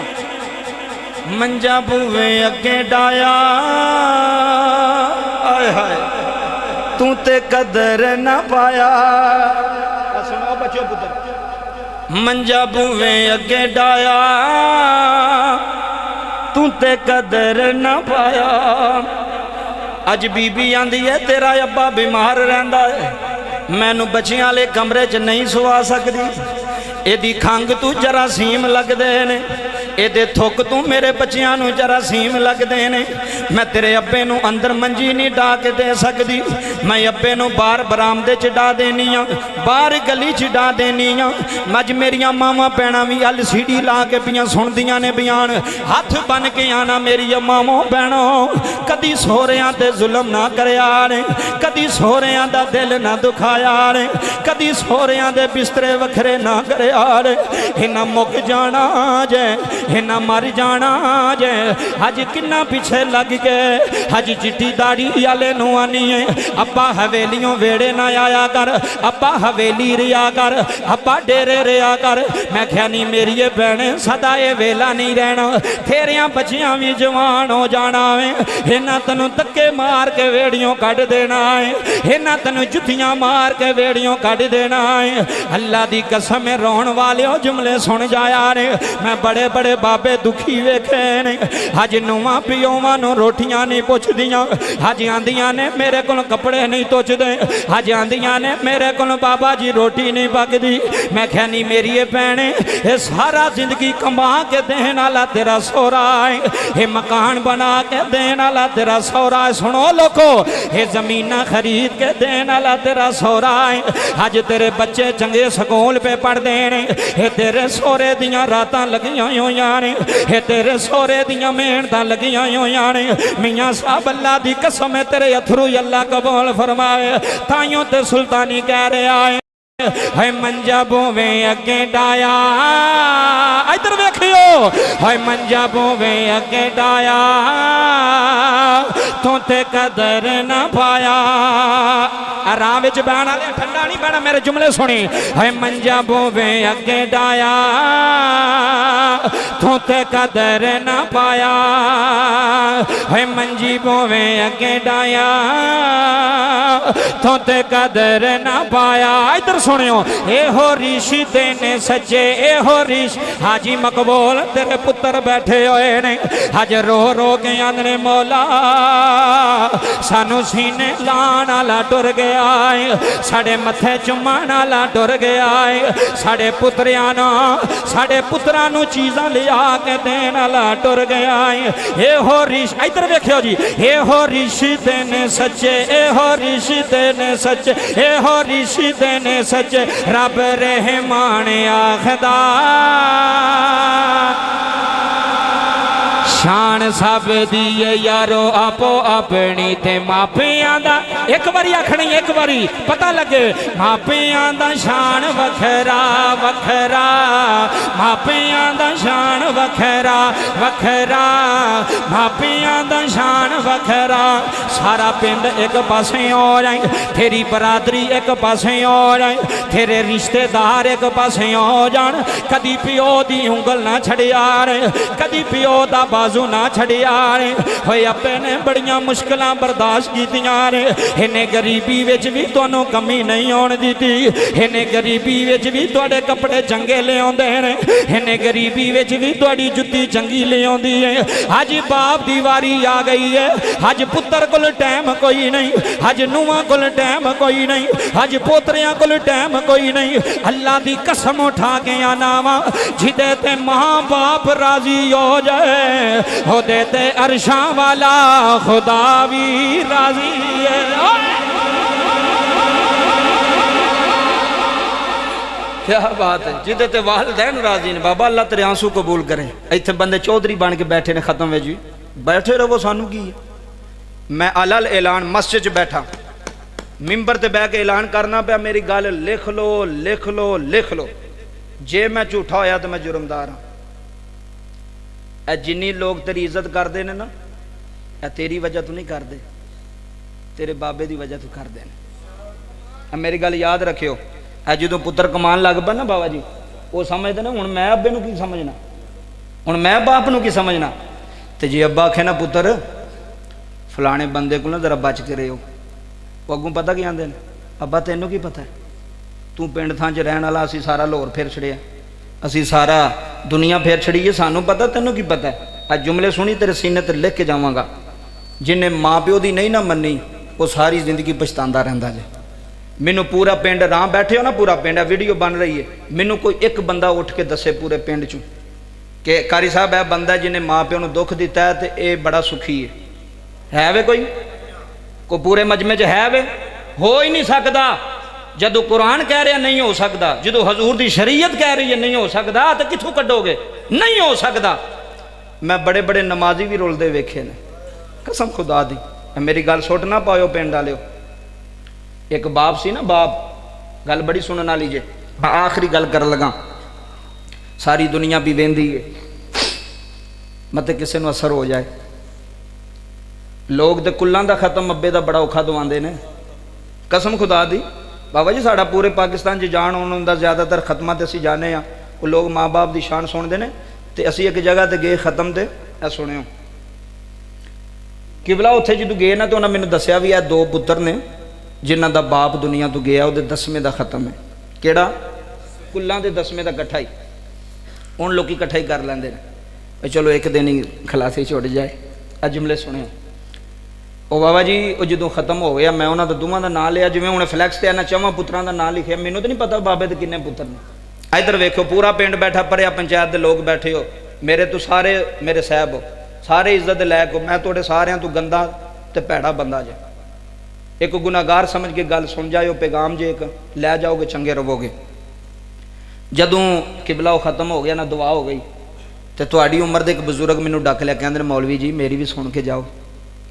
मंजा बूवे अगे डाया, आए हाय तू ते कदर न पाया। सुनो बच्चों पुत्र, मंजा बूवे अगे डाया तू ते कदर न पाया। अज बीबी आंदी है तेरा अब्बा बीमार रहिंदा है, मैनू बच्चियां वाले कमरे च नहीं सुवा सकदी, एदी खंघ तू जरासीम लगदे ने, एदे थुक तू मेरे बच्चियां नू जरासीम लगदे ने। मैं तेरे अब्बे नू अंदर मंजी नहीं डा के दे सकदी, मैं अब्बे नू बाहर बरामदे च डा देनी आ, बाहर गली च डा देनी आ। अज मेरिया मावां भैणां भी LCD ला के पियां सुनदियां ने बयान, हथ बन के आना मेरी मावो भैणों, कदी सोहरियां ते जुल्म ना करया ने, कदी सोहरियां दा दिल ना दुखाया ने, कदी सोहरियां दे बिस्तरे वखरे ना करया ने। इन्हां मुक जाना जे, इन्हां मर जाना जे। अज किन्ना पिछे लग गए, अज चिट्टी दाड़ी वाले नू आनी है, अब्बा हवेलियों वेड़े ना आया कर, अब्बा हवेली रिया कर, अब्बा डेरे रिया कर। मैं क्या नहीं मेरी ये भैने सदा ये वेला नहीं रहना, तेरिया बच्चियां भी जवान हो जाना है। इन्हां तैनू धक्के मार के वेड़ियों कढ़ देना है, इन्हां तैनू जुत्तियां मार के वेड़ियों कढ़ देना है। अल्लाह दी कसम रोण वाले जुमले सुन जाया ने, मैं बड़े बड़े बाबे दुखी वेखे ने। अज नुआ पियोवां नू रोटियां नहीं पुछदियां, अज आंदियां ने मेरे को कपड़े नहीं तुचदे, अज आंदियां ने मेरे को बाबा जी रोटी नहीं पकदी। मैं क्या नहीं मेरी ये भैने ये सारा जिंदगी कमा के देने वाला तेरा सोहरा है, ये मकान बना के देने वाला तेरा सोहरा है। सुनो लोको, ये जमीना खरीद के देने वाला तेरा सोहरा है। अज तेरे बच्चे चंगे स्कूल पे पढ़ते हैं, ये तेरे सोहरे दियां रातां लगियां होइयां ने, ये तेरे सोहरे दियां मेहनतां लगियां होइयां ने। मियां साहब अल्लाह दी कसम है तेरे अथरू अल्लाह कबूल फरमाए, ताइयों ते सुल्तानी कह रहा है है मंजा बोवे अगे डाया। इधर वेखियो, है मंजा बोवे अगे डाया तू ते कदर न पाया। आराम विच बहण वाले ठंडा नहीं बहना, मेरे जुमले सुनी। है मंजा बोवे अगे डाया तू ते कदर न पाया, है मंजी बोवे अगे डाया तू ते कदर न पाया। इधर सुनियो, ए हो ऋषि तेने सच्चे, ए हो ऋषि हाजी मकबूल तेरे पुत्र बैठे हुए ने। अज रो रो के आंदे मौला सानू सीने लाण वाला टुर गया है, साडे मथे चुम्मण वाला टुर गया है, साडे पुत्रियां नू साडे पुत्रां नू चीज़ां लिया के देण वाला टुर गया है। ए हो ऋषि, इधर वेखियो जी, ए हो ऋषि तेने सच्चे, ए हो ऋषि तेने सच्चे, ए हो ऋषि तेने सच्चे, रब रहमान आखदा शान शान सब दी है यारो आपो अपनी ते मापियां दा एक बारी आखनी एक बारी पता लगे मापियां दा शान वखरा वखरा मापियां दा शान वखरा वखरा मापियां दा शान वखरा सारा पिंड एक पासे हो जाए तेरी बरादरी एक पासे हो जाए तेरे रिश्तेदार एक पासे हो जान कदी पिओ दी उंगल ना छड़िया रे कदी पिओ दा बाजू ना छड़िया रे होए अब्बे ने बड़ियां मुश्किलां बर्दाश्त कीतियां रे इन्हें गरीबी विच भी तुहानू कमी नहीं आउण दित्ती इन्हें गरीबी विच भी तुहाडे कपड़े चंगे ले आउंदे ने इन्हें गरीबी विच भी तुहाडी जुत्ती चंगी ले आउंदी है अज बाप दी वारी आ गई है अज पुत्तर कोल टाइम कोई नहीं अज नूहां कोल टाइम कोई नहीं अज पोतरियां कोल टाइम कोई नहीं अल्लाह दी कसम उठा के आना वा जिदे ते मां बाप राजी हो जाए हो देते अरशा वाला खुदा भी राजी है क्या बात है जिदे ते वालिदैन राजी ने बाबा अल्लाह तेरे आंसू कबूल करे इत्थे बंदे चौधरी बन के बैठे ने खत्म वे जी बैठे रहो सानू की है मैं अलल ऐलान मस्जिद च बैठा मिंबर ते बह के ऐलान करना पिया मेरी गल लिख लो लिख लो लिख लो जे मैं झूठा होया तो मैं जुर्मदार हाँ ए जिन्नी लोग तेरी इज्जत करते ने ना ए तेरी वजह तू नहीं करते तेरे बाबे की वजह तू करते हैं मेरी गल याद रखियो ए जो पुत्र कमान लग पा ना बाबा जी वो समझते ना हुण मैं अब्बे नूं की समझना हुण मैं बाप नूं की समझना तो जे अब्बा आखे ना पुत्र फलाने बंदे को ना जरा बच के रहो वो अगों पता की आंदे ने अब्बा तेनों की पता है तू पिंड थां च रहण वाला असीं सारा लाहौर फिर छड़िया असीं सारा दुनिया फिर छड़ी है सानू पता तेनों की पता है अज जुमले सुनी तेरे सीने ते लिख के जावांगा जिन्हें माँ प्यो की नहीं ना मन्नी वो सारी जिंदगी पछतांदा रहिंदा जे मैनू पूरा पिंड राह बैठे हो ना पूरा पिंड वीडियो बन रही है मैनू कोई एक बंदा उठ के दसे पूरे पिंड चों कि कारी साहब है बंदा जिन्हें माँ प्यो नूं दुख दिता है तो ये बड़ा सुखी है वे कोई पूरे मजमे च है वे हो ही नहीं सकता जदों कुरान कह रहा नहीं हो सकता जो हजूर की शरीयत कह रही है नहीं हो सकता तो कितों कड्डोगे नहीं हो सकता मैं बड़े बड़े नमाजी भी रुलते वेखे ने कसम खुदा दी मेरी गल सुट ना पाओ पिंड वाले एक बाप सी ना बाप गल बड़ी सुनने वाली जे आखिरी गल कर लगा सारी दुनिया भी वेंदी है मतलब किसी को असर हो जाए लोग तो कुल्लां दा खत्म अब्बे दा बड़ा औखा दवांदे ने कसम खुदा दी बाबा जी साड़ा पूरे पाकिस्तान च जान आउण दा ज़्यादातर खत्मा ते असीं जाने आ वो लोग माँ बाप की शान सुनते हैं तो असीं एक जगह ते गए खत्म ते ए सुनियो किबला उत्थे जो गए ना तो उन्हें मैनूं दस्सिया भी दो पुत्र ने जिन्हां दा बाप दुनिया तो गया वो 10वें दा खत्म है किहड़ा कुल्लां दे 10वें दा इकट्ठा ही हुण लोग इकट्ठा ही कर लैंदे ने चलो एक दिन ही खलासी छुट जाए आ जुमले सुनियो ਉਹ ਬਾਬਾ ਜੀ ਉਹ ਜਦੋਂ ਖਤਮ ਹੋ ਗਿਆ ਮੈਂ ਉਹਨਾਂ ਦਾ ਦੋਵਾਂ ਦਾ ਨਾਂ ਲਿਆ ਜਿਵੇਂ ਹੁਣ ਫਲੈਕਸ ਤੇ ਇਹਨਾਂ ਚੌਵਾਂ ਪੁੱਤਰਾਂ ਦਾ ਨਾਂ ਲਿਖਿਆ ਮੈਨੂੰ ਤਾਂ ਨਹੀਂ ਪਤਾ ਬਾਬੇ ਦੇ ਕਿੰਨੇ ਪੁੱਤਰ ਨੇ ਇੱਧਰ ਵੇਖੋ ਪੂਰਾ ਪਿੰਡ ਬੈਠਾ ਪਰਿਆ ਪੰਚਾਇਤ ਦੇ ਲੋਕ ਬੈਠੇ ਹੋ ਮੇਰੇ ਤੋਂ ਸਾਰੇ ਮੇਰੇ ਸਾਹਿਬ ਹੋ ਸਾਰੇ ਇੱਜ਼ਤ ਦੇ ਲਾਇਕ ਹੋ ਮੈਂ ਤੁਹਾਡੇ ਸਾਰਿਆਂ ਤੋਂ ਗੰਦਾ ਤੇ ਭੈੜਾ ਬੰਦਾ ਜੇ ਇੱਕ ਗੁਨਾਹਗਾਰ ਸਮਝ ਕੇ ਗੱਲ ਸੁਣ ਜਾਇਓ ਪੈਗਾਮ ਜੇ ਇੱਕ ਲੈ ਜਾਓਗੇ ਚੰਗੇ ਰਹੋਗੇ ਜਦੋਂ ਕਿਬਲਾ ਉਹ ਖਤਮ ਹੋ ਗਿਆ ਨਾ ਦੁਆ ਹੋ ਗਈ ਤੇ ਤੁਹਾਡੀ ਉਮਰ ਦੇ ਇੱਕ ਬਜ਼ੁਰਗ ਮੈਨੂੰ ਡੱਕ ਲਿਆ ਕਹਿੰਦੇ ਮੌਲਵੀ ਜੀ ਮੇਰੀ ਵੀ ਸੁਣ ਕੇ ਜਾਓ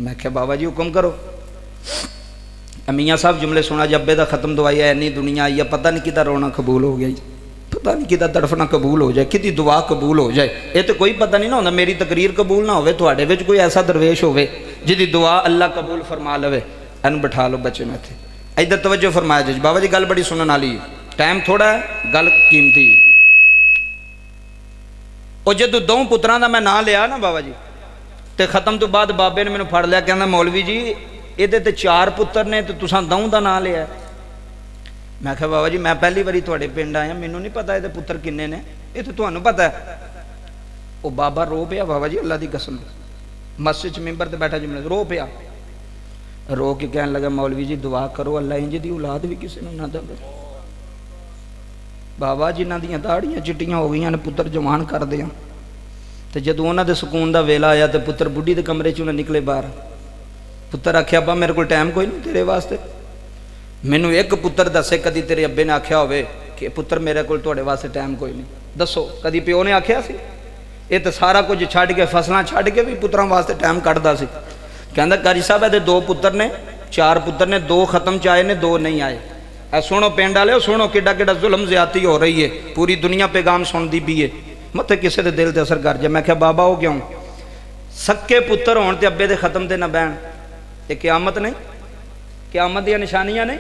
मैं क्या बाबा जी हुक्म करो मियाँ साहब जुमले सुना जब्बे का खत्म दवाई है इन्नी दुनिया आई है पता नहीं किदा रोना कबूल हो गया पता नहीं किदा तड़फना कबूल हो जाए कि दुआ कबूल हो जाए ये तो कोई पता नहीं ना होता मेरी तकरीर कबूल ना हो थोड़े विच कोई ऐसा दरवेश हो जिहदी दुआ अल्लाह कबूल फरमा लवे इन्हूं बिठा लो बच्चे में इत्थे इधर तवज्जो फरमाया जी बाबा जी गल बड़ी सुनने वाली टाइम थोड़ा है गल कीमती और जदों दो पुत्रां दा मैं नां लिया ना बाबा जी तो खत्म तो बाद बाबे ने मैंने फड़ लिया कहना मौलवी जी ये तो 4 पुत्र ने तो तुसां दऊं का नाम लिया मैं क्या बाबा जी मैं पहली बारी थोड़े पिंड आया मैनू नहीं पता ये पुत्र किन्ने ने ये तो तुहानू पता है वो बाबा रो पिया बाबा जी अल्लाह की कसम मस्जिद च मिंबर ते बैठा जुमले रो पिया रो के कहने लगा मौलवी जी दुआ करो अल्लाह इंज दी औलाद भी किसी नूं ना देवे बाबा जिन्हां दीयां दाड़ियां चिट्टियां हो गई ने पुत्र जवान कर दिया तो जदों उन्होंने सुकून का वेला आया तो पुत्र बुढ़ी के कमरे चों निकले बाहर पुत्र आख्या अब्बा मेरे को टाइम कोई नहीं तेरे वास्ते मैनू एक पुत्र दसे कदी तेरे अब्बे ने आख्या होवे कि पुत्र मेरे को तुहाडे वास्ते टाइम कोई नहीं दसो कदी प्यो ने आख्या सी ये तो सारा कुछ छड्ड के फसलां छड्ड के भी पुत्रां वास्ते टाइम कढदा सी। कहंदा कारी साहब इहदे 2 पुत्तर ने 4 पुत्तर ने, 2 खत्म च आए ने 2 नहीं आए। ए सुनो पिंड वाले, सुनो किड्डा किड्डा जुल्म ज्यादती हो रही है, पूरी दुनिया पैगाम सुनती भी है, मत्थे किसी के दिल ते असर कर जाए। मैं क्या बाबा वो क्यों? सक्के पुत्तर होण ते अब्बे दे खत्म ते ना बहन, ये क्यामत नहीं, क्यामत दी निशानियां नहीं।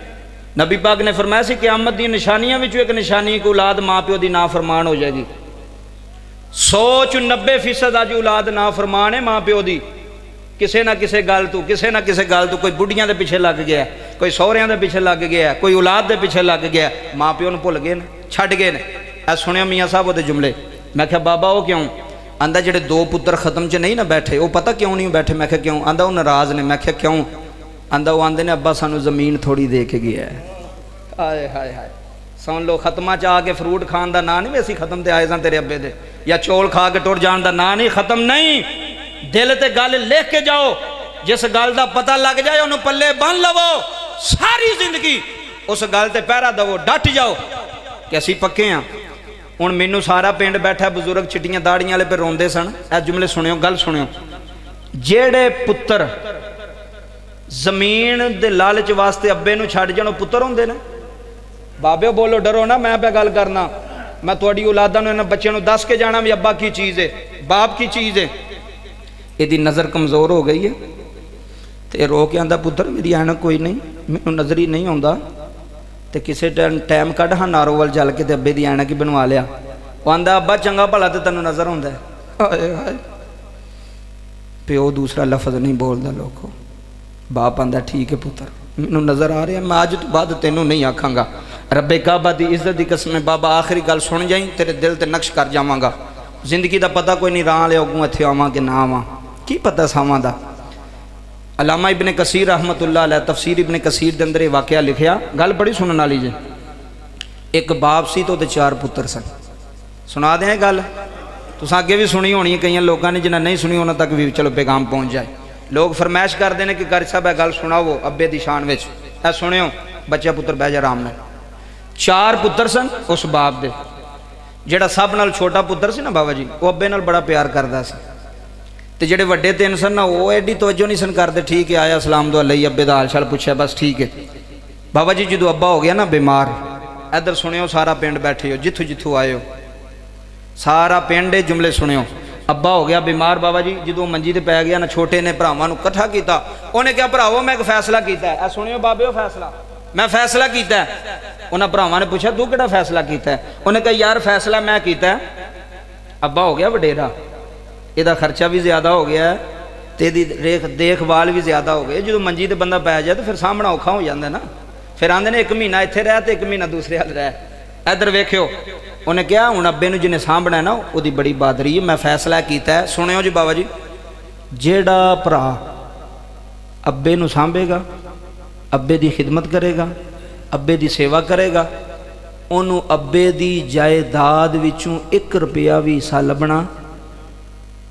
नबी पाक ने फरमाया सी क्यामत दी निशानियां विचों एक निशानी को औलाद माँ प्यो दी नाफरमान हो जाएगी। 100 च 90% अज औलाद नाफरमान है माँ प्यो दी, किसी ना किसी गल तू, किसी ना किसी गल तू, कोई बुढ़ियां दे पिछे लग गया, कोई सहुरियां दे पिछे लग गया, कोई औलाद दे पिछे लग गया, माँ प्यो भुल गए ने, छड्ड गए ने। ऐ सुनिया मियाँ साहब वो जुमले। मैं क्या बाबा वो क्यों? आंदा जेडे 2 पुत्र खत्म च नहीं ना बैठे, वो पता क्यों नहीं बैठे? मैं क्या क्यों? आंदा वो नाराज ने। मैं क्या क्यों? आंदा वो आंदे ने अब्बा सानू जमीन थोड़ी दे के गया है। हाय हाय हाय, सुन लो, खत्मा च आके फ्रूट खान का ना नहीं, असी खत्म ते आए सा तेरे अब्बे दे, या चौल खा के टुर जान का ना नहीं, खत्म नहीं। दिल ते गल लिख के जाओ, जिस गल का पता लग जाए उन्होंने पल्ले बन लवो, सारी जिंदगी उस गल ते पहरा दवो, डट जाओ कि असी पक्के हाँ। हुण मैनू सारा पिंड बैठा बुजुर्ग चिट्टियां दाड़ियां वाले पे रोंदे सन। ए जुमले सुनियो, गल सुनियो। जेड़े पुत्र जमीन दे लालच वास्ते अब्बे नू छड्ड जाण, पुत्र होंदे ने। बाबे बोलो डरो ना, मैं पे गल करना, मैं तुहाडी औलादां नू इन्हां बच्चों नू दस के जाना भी अब्बा की चीज़ है, बाप की चीज़ है। यदि नज़र कमज़ोर हो गई है तो रो के आंदा पुत्र मेरी ऐनक कोई नहीं, मैनू नज़र ही नहीं आउंदा, तो किसी टाइम कढ़ हाँ नारोवल जल के अब्बे की ऐनक ही बनवा लिया। वो आंदा अब्बा चंगा भला तो तेनू नज़र आउंदा है। हाय हाय, प्यो दूसरा लफज नहीं बोलता लोगों। बाप आंदा ठीक है पुत्र, मैनू नज़र आ रहा, मैं अज तो बाद तेनू नहीं आखांगा। रब्बे काबा की इज्जत की कसम, बाबा आखिरी गल सुन जाई, तेरे दिल ते नक्श कर जावांगा। जिंदगी का पता कोई नहीं, राह लिया अगू इत्थे आवां कि ना आवां, की पता सावां दा। अलामा इबन कसीर रहमतुल्लाह अलैह तफसीर इबन कसीर के अंदर वाकया लिखिया, गल बड़ी सुनने वाली जे। एक बाप सी तो 4 पुत्र सन। सुना दें गल, तुस अगे भी सुनी होनी है, कई लोगों ने जिन्हें नहीं सुनी उन्होंने तक भी चलो पैगाम पहुँच जाए। लोग फरमाइश करते हैं कि कारी साहब है गल सुनाओ अब्बे की शान में। ऐ सुनियो, बच्चा पुत्र बह जा आराम में। 4 पुत्र सन उस बाप दे। जेड़ा सब नाल छोटा पुत्र सी ना बाबा जी, वो अब्बे नाल बड़ा प्यार करता सी, ते जेड़े वड्डे 3 सन ना वो एडी तवज्जो नहीं सन करते। ठीक है आया सलाम दुआ लई, अब्बे दा हाल चाल पुछया, बस ठीक है। बाबा जी जो अब्बा हो गया ना बीमार, इधर सुनियो सारा पिंड बैठे हो, जिथों जिथों आए हो सारा पिंड जुमले सुनियो। अब्बा हो गया बीमार बाबा जी, जो मंजी ते पै गया ना, छोटे ने भरावां नूं इकट्ठा किया। उन्हें क्या भरावो मैं एक फैसला किया। सुनियो बाबे वो फैसला, मैं फैसला किया। उन्होंने भरावां ने पूछा तू किहड़ा फैसला किया? उन्हें कहा यार फैसला मैं किया, अब्बा हो गया वडेरा, ਇਹਦਾ खर्चा भी ज़्यादा हो गया है, तो यदी देखभाल भी ज़्यादा हो गई। जो मंजी ते बंदा पै जाए तो फिर सामना औखा हो जाता ना। फिर आंदे ने 1 महीना इत्थे रह तो 1 महीना दूसरे हाल रह। इधर वेख्यो, उन्हें कहा हुण अब्बे नूं जिन्हें सामभना है ना वो बड़ी बहादुरी है, मैं फैसला किया है। सुनियो जी बाबा जी, जेड़ा भरा अब्बे नूं सांभेगा, अब्बे की खिदमत करेगा, अब्बे की सेवा करेगा, उन्होंने अब्बे की जायदाद विचों 1 रुपया भी हिस्सा लभना।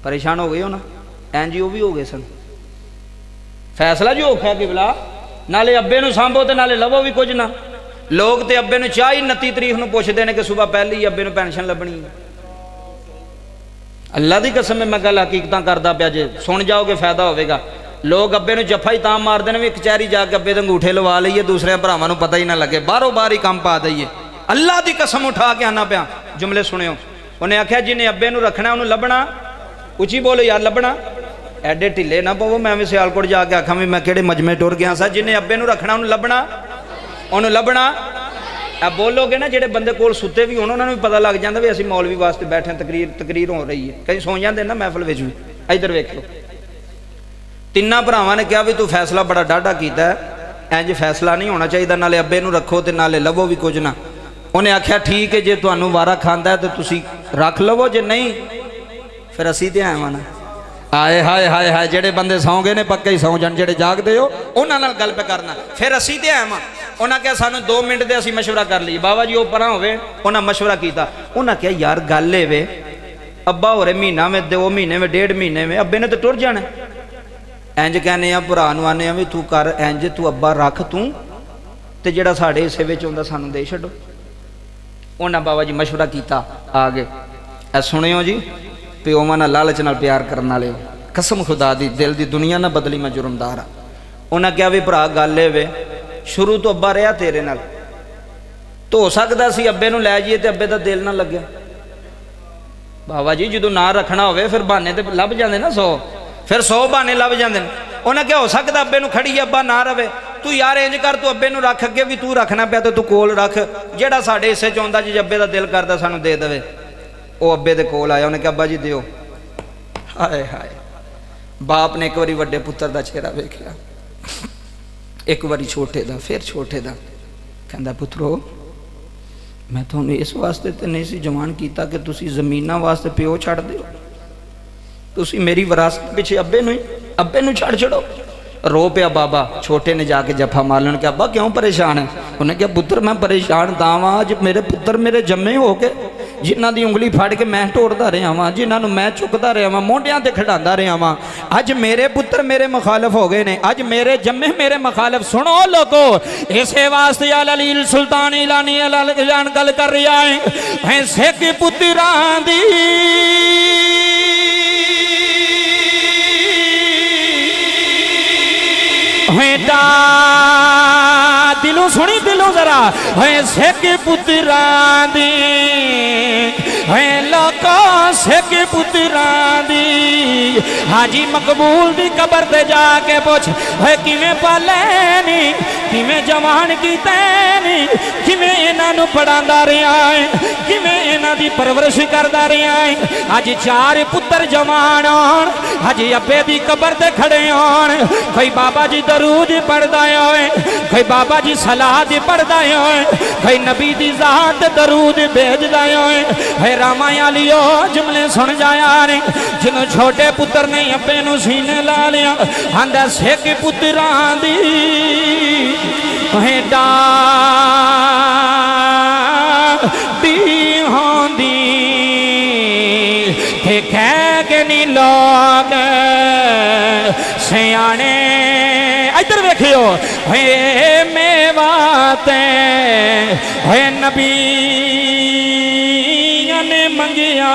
परेशान हो गए हो ना, एन जी ओ भी हो गए सन। फैसला जो औखा कि बिला नाले अब्बे नूं सांभो ते नाले लवो भी कुछ ना। लोग तो अब्बे नूं चाह ही 29 तरीक नूं पुछदे ने कि सुबह पहले ही अब्बे नूं पेंशन लभनी। अल्लाह की कसम मैं गल हकीकतां करदा पिया, जे सुन जाओगे फायदा होगा। लोग अब्बे नूं जफा ही तां मारदे ने भी कचहरी जाके अब्बे दे अंगूठे लवा लईए, दूसरे भरावां नूं पता ही ना लगे, बाहरों बाहर ही काम पा दईए। अल्लाह की कसम उठा के आना पिया। जुमले सुनियो, उन्हें आख्या जिन्हें अब्बे नूं रखना उन्होंने लभना। उची बोलो यार लभना, एडे ढिले ना पवो। मैं भी सियालकोट जाके आखा भी मैं किहड़े मजमे टुर गया सा। जिन्हें अब्बे नूं रखना उन्होंने लभना, उन्होंने लभना। अब बोलोगे ना जेडे बंदे कोल सुते भी होण उन्होंने भी पता लग जाता भी असीं मौलवी वास्ते बैठे, तकरीर हो रही है। कई सो जाते ना महफिल विच भी। इधर वेख लो, 3 भरावां ने कहा भी तू फैसला बड़ा डाढ़ा कीता है, इंज फैसला नहीं होना चाहिए, नाले अब्बे नूं रखो ते नाले लवो भी कुछ ना। उन्हें आख्या ठीक है, जे तुहानूं वारा खांदा है तो तुसीं रख लवो, जे नहीं फिर असी तो आए ना। आए हाय हाय हाय, जेडे बंदे सौ गए ने पक्के ही सौ जान, जेडे जागते हो उन्होंने गल पे करना। फिर असी तो आए वहाँ, उन्हें क्या सानू 2 मिनट के असी मशवरा कर लीए। बाबा जी वो परा होवे, उन्हें मशवरा किया। उन्हें क्या यार गल ए वे, अब्बा हो रहे महीना में 2 महीने में 1.5 महीने में अब्बे ने तो टुर जाना। इंज कहने भरा नूं आने भी तू कर इंज, तू अब्बा रख तू, तो जेड़ा साढ़े हिस्से में आउंदा सानू दे छड्डो। उन्हें बाबा जी मशवरा किया, आ गए। सुनियो जी, प्योवां नाल लालच नाल प्यार करन वाले हो, कसम खुदा दी दिल दी दुनिया ना बदली, मैं जुर्मदार हाँ। उन्हें कहा भी भरा गल ये वे शुरू तो अब्बा रहा तेरे नाल, तो हो सकता सी अब्बे नूं लै जाइए तो अब्बे दा दिल ना लगे। बाबा जी जो ना रखना हो फिर बहाने तो लभ जाते ना 100, फिर 100 बहाने लभ जाते हैं। उन्हें क्या हो सकता अब्बे नूं खड़ी अब्बा ना रवे, तू यार इंज कर तू अब्बे नूं रख, अगे भी तू रखना पिया तो तू कोल रख, जेड़ा साडे हिस्से च आउंदा जी अब्बे दा दिल करदा सानू दे देवे। वो अब्बे दे कोल आया, उन्हें कहा अब्बा जी दिओ। हाय हाय, बाप ने एक बारी वड्डे पुत्तर दा चेहरा वेखिया, एक बारी छोटे दा, फिर छोटे दा, कहंदा पुत्रो मैं तुहानू इस वास्ते तो नहीं सी जवान कीता कि तुसी जमीना वास्ते प्यो छड़ दिओ, तुसी मेरी विरासत पिछे अब्बे नूं छड़ छड़ो। रो पिया बाबा। छोटे ने जाके जफा मार लिया, क्या अब्बा क्यों परेशान है? उन्हें क्या पुत्र मैं परेशान तां वां, अज मेरे पुत्र मेरे जम्मे हो के जिन्हां दी उंगली फड़ के मैं ढोड़दा रहा वां, जिन्हां नूं मैं चुकदा रहा वां, मोढियां ते खड़ांदा रहा वां, अज मेरे पुत्र मेरे मुखालफ हो गए ने, अज मेरे जम्मे मेरे मुखालफ। सुनो लोगो, इसे वास्ते अल अलील सुल्तान इलानी ऐलान गल कर रहा है सिख पुत्रां दी बेटा दिलों सुनी, दिलों जरा सिख पुत्रां दी लोका सिख पुत्रां दी। हाजी मकबूल दी कबर ते जाके पुछ किवें पाले नी, किवें जवान कीते नी, किवें इन्हां नूं पढ़ांदा रहा है, किवें इन्हां दी परवरिश करदा रहा है। अज 4 पुत्र जवान होण, अज अब्बे दी कबर ते खड़े होण, कोई बाबा जी दरूद पढ़दा होए, कोई बाबा जी सलाद पढ़दा होए, कोई नबी दी ज़ात दरूद भेजदा होए। है रामा आलियो जुमले सुन जाया ने, जिन्हों छोटे पुत्र ने अब्बे नूं सीने ला लिया, आंदा सिख पुत्रां दी भेडा दी होंदी ते कह के नी लोग सियाने। इधर वेखियो हे मेवाते हे नबी ने मंगिया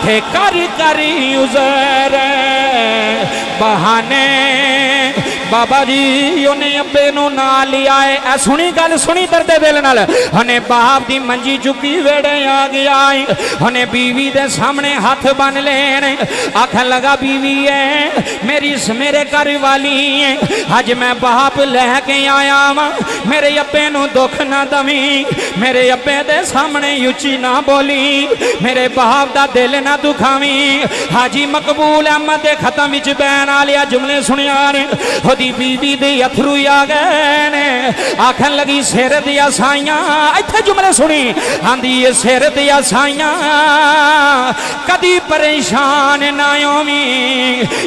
थे कर करी उजर बहाने। बाबा जी उन्हें अब्बे नूं ना लिया है। ऐ सुनी गल सुनी दर्द दिल नाल, उन्हें बाप दी मंजी चुकी वेड़े आ गया, उन्हें बीवी दे सामने हाथ बन लेने, आखन लगा बीवी है मेरी मेरे घर वाली है, अज मैं बाप लैके आया वा, मेरे अब्बे नूं दुख ना दवी, मेरे अब्बे दे सामने उची ना बोली, मेरे बाप दा दिल ना दुखावी। हाजी मकबूल अहमद दे खत्म विच बैन आलिया जुमले सुनिया ने, दी बीवी दे अथरू आ गए ने, आखन लगी सिर दिया साइयां। इत्थे जुमले सुनी, आंदी सिर दिया साइयां कदी परेशान ना होवी,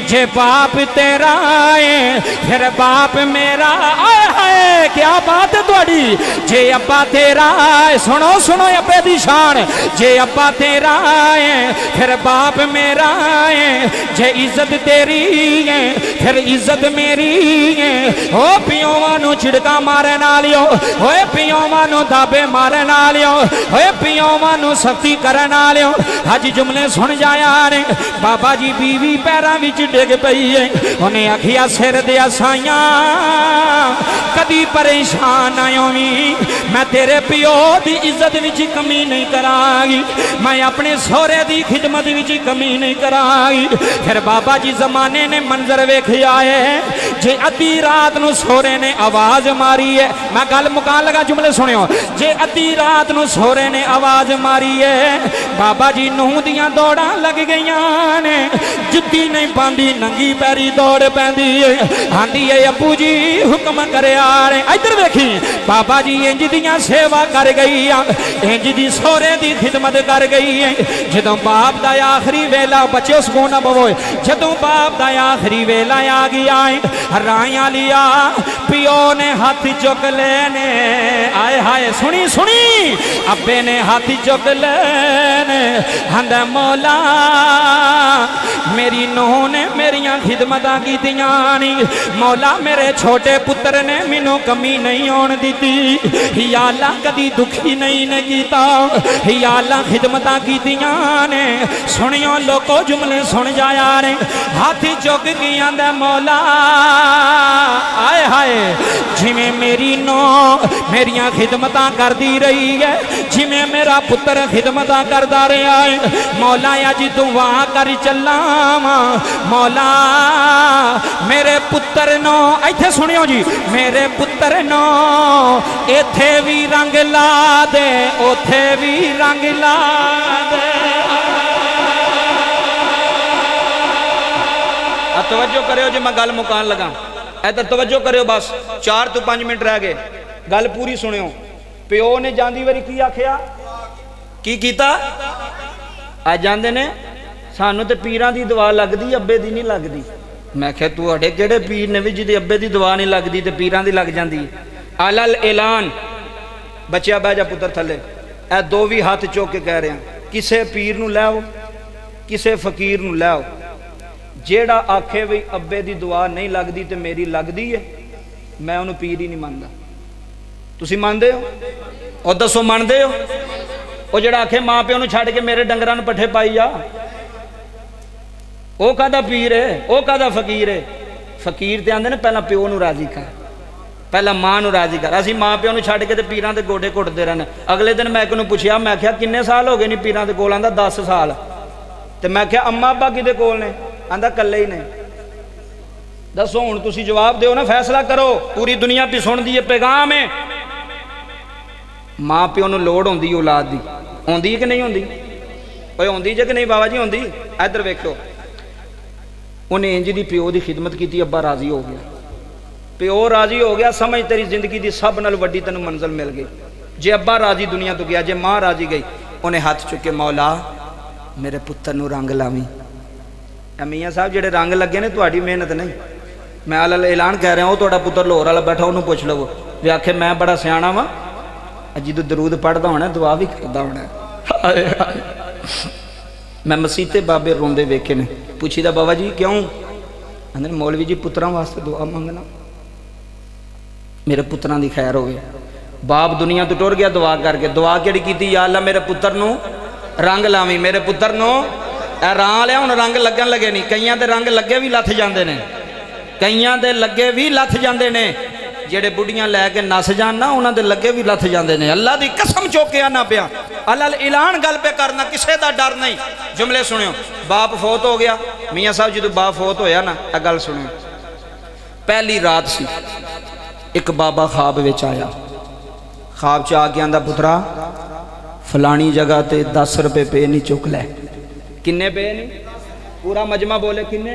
जे बाप तेरा है फिर बाप मेरा। आए हाय क्या बात है तुहाडी, जे अब्बा तेरा है, सुनो सुनो अब्बे दी शान, जे अब्बा तेरा है फिर बाप मेरा है, जे इज्जत तेरी है फिर इज्जत मेरी। ओ पियोवां नूं झिड़का मारन वालियो, ओए पियोवां नूं दाबे मारन वालियो, ओए पियोवां नूं सख्ती करन वालियो, अज जुमले सुन जाया ने। बाबा जी बीवी पैरां विच डिग पई है, उन्हें आखिया सिर दिया साइयां कदी परेशान ना होवी, मैं तेरे पियो दी इज्जत विच कमी नहीं करांगी, मैं अपने सोहरे दी खिदमत विच कमी नहीं करांगी। फिर बाबा जी जमाने ने मंजर वेखिया है, जे अद्धी रात नूं सोहरे ने आवाज मारी है, मैं गल मुकान लगा जुमले सुनियो, जे अद्धी रात नूं सोहरे ने आवाज मारी है, बाबा जी नूं दियां दौड़ां लग गईयां ने, जुत्ती नहीं पांदी नंगी पैरी दौड़ पैंदी है, आंदी है अब्बू जी हुक्म करया ने। इधर वेखी बाबा जी इंज दियां सेवा कर गई, इंज दी सोहरे दी खिदमत कर गई है। जदों बाप दा आखिरी वेला, बच्चे सुकून ना पवो, जदों बाप दा आखिरी वेला आ गया है, राया लिया पियो ने हाथ चुक लेने। आए हाय सुनी सुनी, अब्बे ने हाथ चुक लेने, आंदा मौला मेरी नूह ने मेरिया खिदमतां कीतियां नी, मौला मेरे छोटे पुत्र ने मैनू कमी नहीं आउण दिती, या अल्लाह कदी दुखी नहीं ने कीता, या अल्लाह खिदमतां कीतियां ने। सुनियो लोको जुमले सुन जाया ने, हाथ चुक के आंदा मौला आए हाय जिमें मेरी नूह मेरिया खिदमतां करदी रही है, जिमें मेरा पुत्र खिदमतां करदा रहा है, मौला अज तू वहां कर चला वा, मौला मेरे पुत्र नो इत्थे सुनियो जी, मेरे पुत्र नो इत्थे भी रंग ला दे, उथे भी रंग ला दे। तवज्जो करियो जी, मैं गल मुकान लगा, इधर तवज्जो करियो, बस 4 तो 5 मिनट रह गए, गल पूरी सुनियो। प्यो ने जांदी वारी की आखिया, की कीता? आ जांदे ने सानू ते पीरां दी दुआ लगदी, अब्बे दी नहीं लगदी। मैं क्या तुहाडे किहड़े पीर ने भी जिहदी अब्बे दी दुआ नहीं लगदी ते पीरां दी लग जांदी? अलल ऐलान, बच्चा बह जा पुत्र थले, ए दो भी हाथ चुक के कह रहे हैं, किसे पीर नू लैओ किसे फकीर नू लैओ, जेड़ा आखे भी अब्बे दी दुआ नहीं लगदी ते मेरी लगदी है, मैं उन्होंने पीर ही नहीं मानदा। तुसी मानदे हो? और दसो मानदे हो? वो जेड़ा आखे मां प्यो नूं छड्ड के मेरे डंगरां नूं पट्ठे पाई जा, वो कादा पीर है, वो कादा फकीर है? फकीर ते आंदे ने पहला प्यो नूं राजी कर, पहला मां नूं राजी कर। असीं मां प्यो नूं छड्ड के ते पीरां दे गोडे घुटदे रहने। अगले दिन मैं इकनूं पुछया, मैं आख्या किन्ने साल हो गए नहीं पीरां दे कोल? आंदा 10 साल। ते मैं आख्या अम्मा अब्बा किहदे कोल ने? आंदा कल्ले ही ने। दसो हुण तुसी जवाब दिओ ना, फैसला करो, पूरी दुनिया भी सुणदी है, पैगाम है। मां प्यो नूं लोड़ होंदी औलाद दी, होंदी कि नहीं होंदी? कोई होंदी जे कि नहीं बाबा जी होंदी? इधर वेखो, उन्हें इंज दी प्यो की खिदमत की, अब्बा राजी हो गया, प्यो राजी हो गया, समझ तेरी जिंदगी की सब नाल वड्डी तेनों मंजिल मिल गई। जे अब्बा राजी दुनिया तो गया, जे मां राजी गई, उन्हें हाथ चुके, मौला मेरे पुत्र नूं रंग लावी। मियाँ साहब जेडे रंग लगे ने तुहाडी मेहनत नहीं, मैं अलल ऐलान कह रहा, वो तुहाडा पुत्र लाहौर वाला बैठा, उन्होंने पुछ लवो, वे आखे मैं बड़ा सियाणा वा, जो दरूद पढ़ता होना दुआ भी करता होना। मैं मसीते बाबे रोंदे वेखे ने, पूछीदा बाबा जी क्यों? आंदे मौलवी जी पुत्रां वास्ते दुआ मंगना, मेरे पुत्रां दी खैर होवे। बाप दुनिया तो टुर गया दुआ करके, दुआ केड़ी कीती? या अल्लाह मेरे पुत्र नूं रंग लावी, मेरे पुत्र नूं रां लिया। हुण रंग लगन लगे नहीं, कईयां दे रंग लगे भी लथ जांदे ने, कईयां दे लगे भी लथ जांदे ने, जेड़े बुढ़ियां लैके नस जान ना, उन्हां दे लगे भी लथ जांदे ने। अल्लाह दी कसम चौके आना पिया, अलल ऐलान गल पे करना, किसे दा डर नहीं। जुमले सुनियो, बाप फोत हो गया, मियाँ साहब जो बाप फोत होया ना, आ गल सुनियो, पहली रात सी, एक बाबा ख्वाब विच आया, ख्वाब च आके आंदा पुत्रा फलानी जगह ते 10 रुपए पे नहीं चुक लै। किन्ने पे नहीं? पूरा मजमा बोले किन्ने?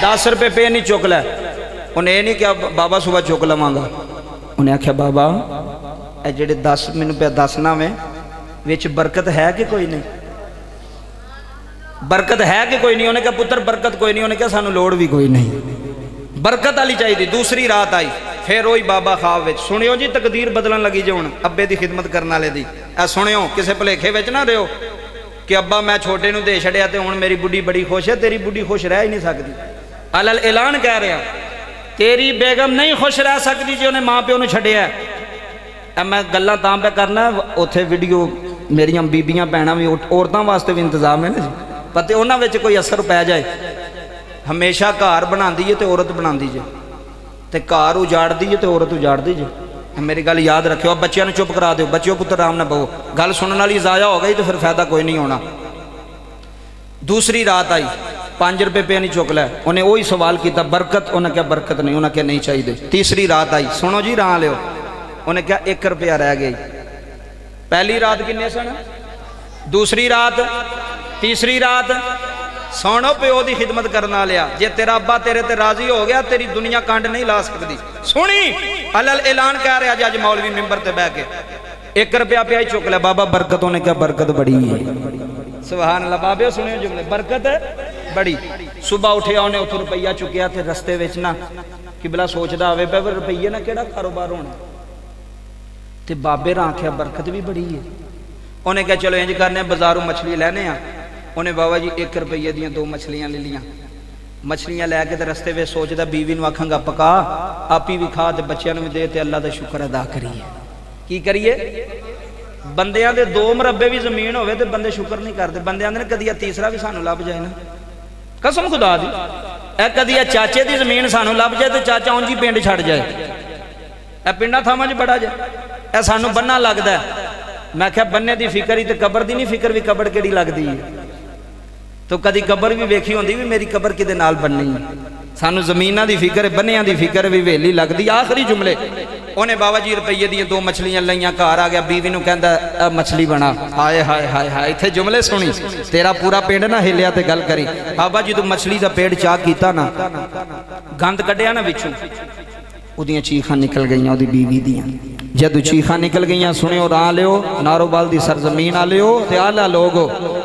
10 रुपए पे नहीं चुक लै। उन्हें ये नहीं क्या बाबा सुबह चुक लवांगा, उन्हें आख्या बाबा ए जेड़े 10 मैनू पे दसना में विच बरकत है कि कोई नहीं? बरकत है कि कोई नहीं? उन्हें कहा पुत्र बरकत कोई नहीं। उन्हें कहा सानू लोड़ भी कोई नहीं, बरकत वाली चाहिए। दूसरी रात आई, फिर वही बाबा ख्वाब विच। सुनियो जी, तकदीर बदलन लगी जो हुण अब्बे की खिदमत करने वाले दी। ऐ सुनियो, किसी भुलेखे विच ना रहो कि अब्बा मैं छोटे नूं दे छड़िया ते हुण मेरी बुढ़ी बड़ी खुश है। तेरी बुढ़ी खुश रह ही नहीं सकती। अलल ऐलान कह रहा, तेरी बेगम नहीं खुश रह सकती जो उन्हें माँ प्यो नूं छड्डिया। मैं गल्लां तां पे करना, उत्थे वीडियो मेरियां बीबियां भैणां भी औरतां वास्ते भी इंतजाम है ना जी, पता उन्हां विच कोई असर पै जाए। हमेशा घर बनाती है तो औरत बनाती जे, तो घर उजाड़ती है तो औरत उजाड़ती जे। मेरी गल याद रखियो। अब बच्चों चुप करा दो, बच्चों पुत्र आराम ना बहो, गल सुनने वाली ज़ाया हो गई तो फिर फायदा कोई नहीं होना। दूसरी रात आई, 5 रुपए पे नहीं चुक लै। उन्हें वही सवाल किया बरकत, उन्हें क्या बरकत नहीं, उन्हें क्या नहीं चाहिए। तीसरी रात आई, सुनो जी रां लियो, उन्हें क्या 1 रुपया रह गया। पहली रात किन्ने सन, दूसरी रात, तीसरी रात। सुनो प्यो की खिदमत करना लिया, जे तेरा अब्बा तेरे ते राजी हो गया, तेरी दुनिया कंड नहीं ला सकती। सुनी, अलल ऐलान कह रहा जज मौलवी मिंबर ते बह के 1 रुपया पिया ही चुक लिया। बाबा बरकत, उन्हें क्या बरकत बड़ी है। सुभान अल्लाह। बाबे सुनियो जुमले, बरकत बड़ी। सुबह उठे उन्हें उतो रुपया चुकया, तो रस्ते विच ना किबला सोचता आवे पे रुपये ना केड़ा कारोबार होना। तो बाबे ने आख्या बरकत भी बड़ी है। उन्हें कहा चलो इंज करने बाजारों मछली लैने आ। उन्हें बाबा जी 1 रुपये दी 2 मछलियां ले लिया। मछलियां लैके तो रस्ते में सोचता बीवी नूं आखांगा पका आप ही भी खा तो बच्चों भी दे, अल्लाह का शुक्र अदा करिए। की करिए? बंदियां दे 2 मुरब्बे भी जमीन होवे तो बंदे शुक्र नहीं करते। बंदे आंदे ने कदी तीसरा भी सानू लभ जाए ना, कसम खुदा दी ए कदी चाचे की जमीन सानू लभ जाए तो चाचा उंज ही पिंड छड़ जाए। ए पिंडा थावां च बड़ा जाए, ए सानू बन्ना लगदा है। मैं क्या बन्ने की फिक्र ही तो कबर की नहीं फिक्र भी कबर केड़ी लगती है। तो कदी कबर भी वेखी होंदी भी मेरी कबर किदे नाल बननी है। सानू जमीनां की फिक्र बन्नियां की फिक्र भी वेली लगती। आखिरी जुमले उन्हें बाबा जी रुपये दी 2 मछलियां लईयां, घर आ गया बीवी नूं कहंदा मछली बना। हाय हाय हाय हाय इत्थे जुमले सुनी तेरा पूरा पिंड ना हिलिया ते गल करी। बाबा जी तू मछली का पेड़ चाक कीता ना, गंद कढ़िया ना विचों, उदियां चीखां निकल गई उहदी बीवी दियां। जदों चीखां निकल गई सुनियो रा लियो नारोवाल दी सरजमीन आ लियो ते आला लोग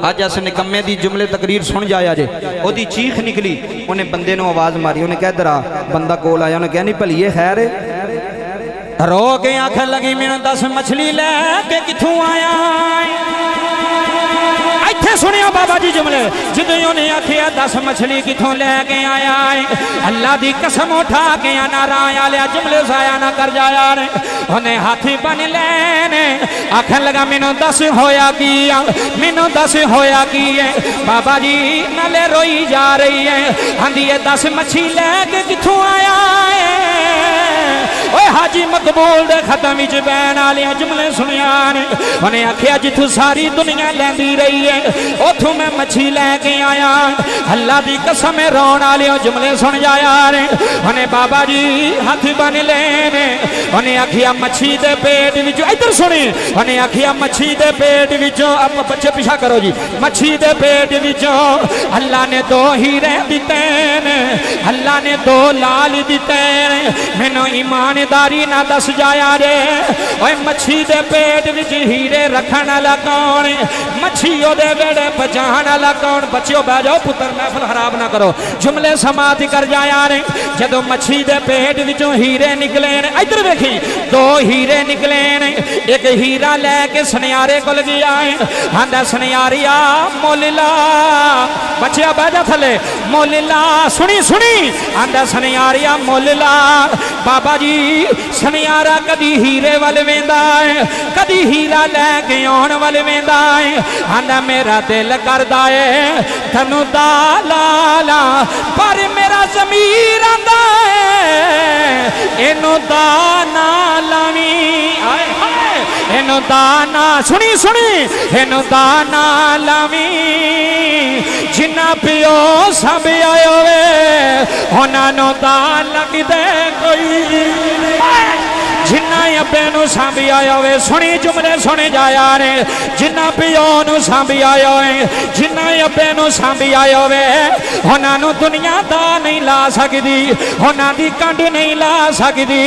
अज अस निकम्मे दी जुमले तकरीर सुन जाया जे। ओदी चीख निकली, उन्हें बंदे नूं आवाज़ मारी, उन्हें कह इधर आ। बंदा कोल आया, उन्हें कहा नहीं भलीए खैर रो के आख लगी मैनू दस मछली लैके किथों आया। इत्थे सुनियो बाबा जी जुमले जदों उन्हें आखिया 10 मछली किथों लैके आया है, अल्लाह दी कसम उठा के नारा आया जुमले जाया ना कर जाया ने। उन्हें हाथी बन लेने आखन लगा मैनू दस होया की, मैनू दस होया की है। बाबा जी नाले रोई जा रही है, आंदी है 10 मछली लैके किथों आया है। ओए हाजी मकबूल दे खत्म विच बैन वाले जुमले सुनिया ने। उन्हें आखिया जिथों सारी दुनिया लैंदी रही है उथों मैं मछली लैके आया। अल्लाह दी कसम रोन वाले जुमले सुन जाया ने। उन्हें बाबा जी हाथ बन लेने, उन्हें आखिया मछली दे पेट विचों, इधर सुनी, उन्हें आखिया मछली दे पेट विचों, अब बच्चे पिछा करो जी, मछली दे पेट विचों अल्लाह ने 2 हीरे दिते ने, अल्लाह ने 2 लाल दिते ने। मैनू ईमानदारी ना दस जाया रे, ओए मछली दे पेट विच हीरे रखण वाला कौन, मछली ओदे वेड़े पहुंचाण वाला कौन। बच्चों बह जाओ पुत्र महफिल खराब ना करो, जुमले समाप्त कर जाया रे। जदों मछली दे पेट विचों हीरे निकले ने, इधर वेखी 2 हीरे निकले ने। एक हीरा लैके सुनियारे कोल गया है, आंदा सुनियारिया मुल ला, बच्चिया बह जा थले, मुल ला, सुनी सुनी, आंदा सुनियारिया मुल ला। बाबा जी सुनियारा कदी हीरे वाल वेंदा है, कदी हीरा लैके आउण वाल वेंदा है। आंदा मेरा दिल करदा है तैनूं दा लाला, पर मेरा ज़मीर आंदा है इनू दा ना लावी। हाय हाय इनू दा ना, सुनी सुनी, इनू दा ना लावी। जिन्ना पिओ सब आयो वे उन्हां नूं दा लगदे कोई, जिन्ना अब्बे नूं सांभी आया होवे, सुनी जुमले सुने जाया ने। जिन्ना पिओ नूं सांभी आया होवे, जिन्ना अब्बे नूं सांभी आया होवे, उन्हां नूं दुनिया दा नहीं ला सकदी, उन्हां दी कंड नहीं ला सकदी,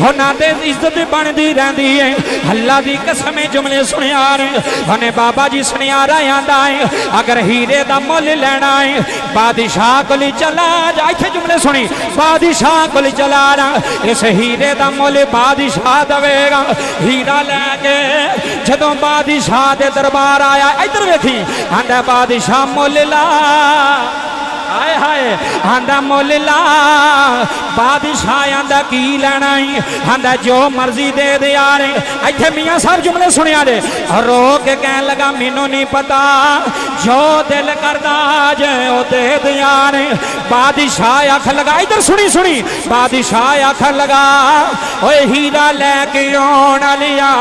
उन्हां दे इज्जत बनदी रहंदी है। अल्लाह दी कसम जुमले सुनिया ने। उन्हें बाबा जी सुनियारा आंदा है अगर हीरे दा मुल लेना है बादशाह कोल चला जा। इत्थे जुमले सुनी, बादशाह कोल चला जा, इस हीरे दा मुल बादशाह दवेगा। हीरा लैके जदों बादशाह दे दरबार आया, इधर वेखी, आंदा बादशाह मुल ला, हाय हाय आंदा मुल ला। बादशाह आंदा की लेना ही, आंदा जो मर्जी दे दे यार। इत्थे मियां साहब जुमले सुनिया जे, रो के कह लगा मैनू नहीं पता, जो दिल करदा जे ओ दे दे यार। बादशाह आख लगा, इधर सुनी सुनी, बादशाह आख लगा ओए हीरा लैके आउण वालिया,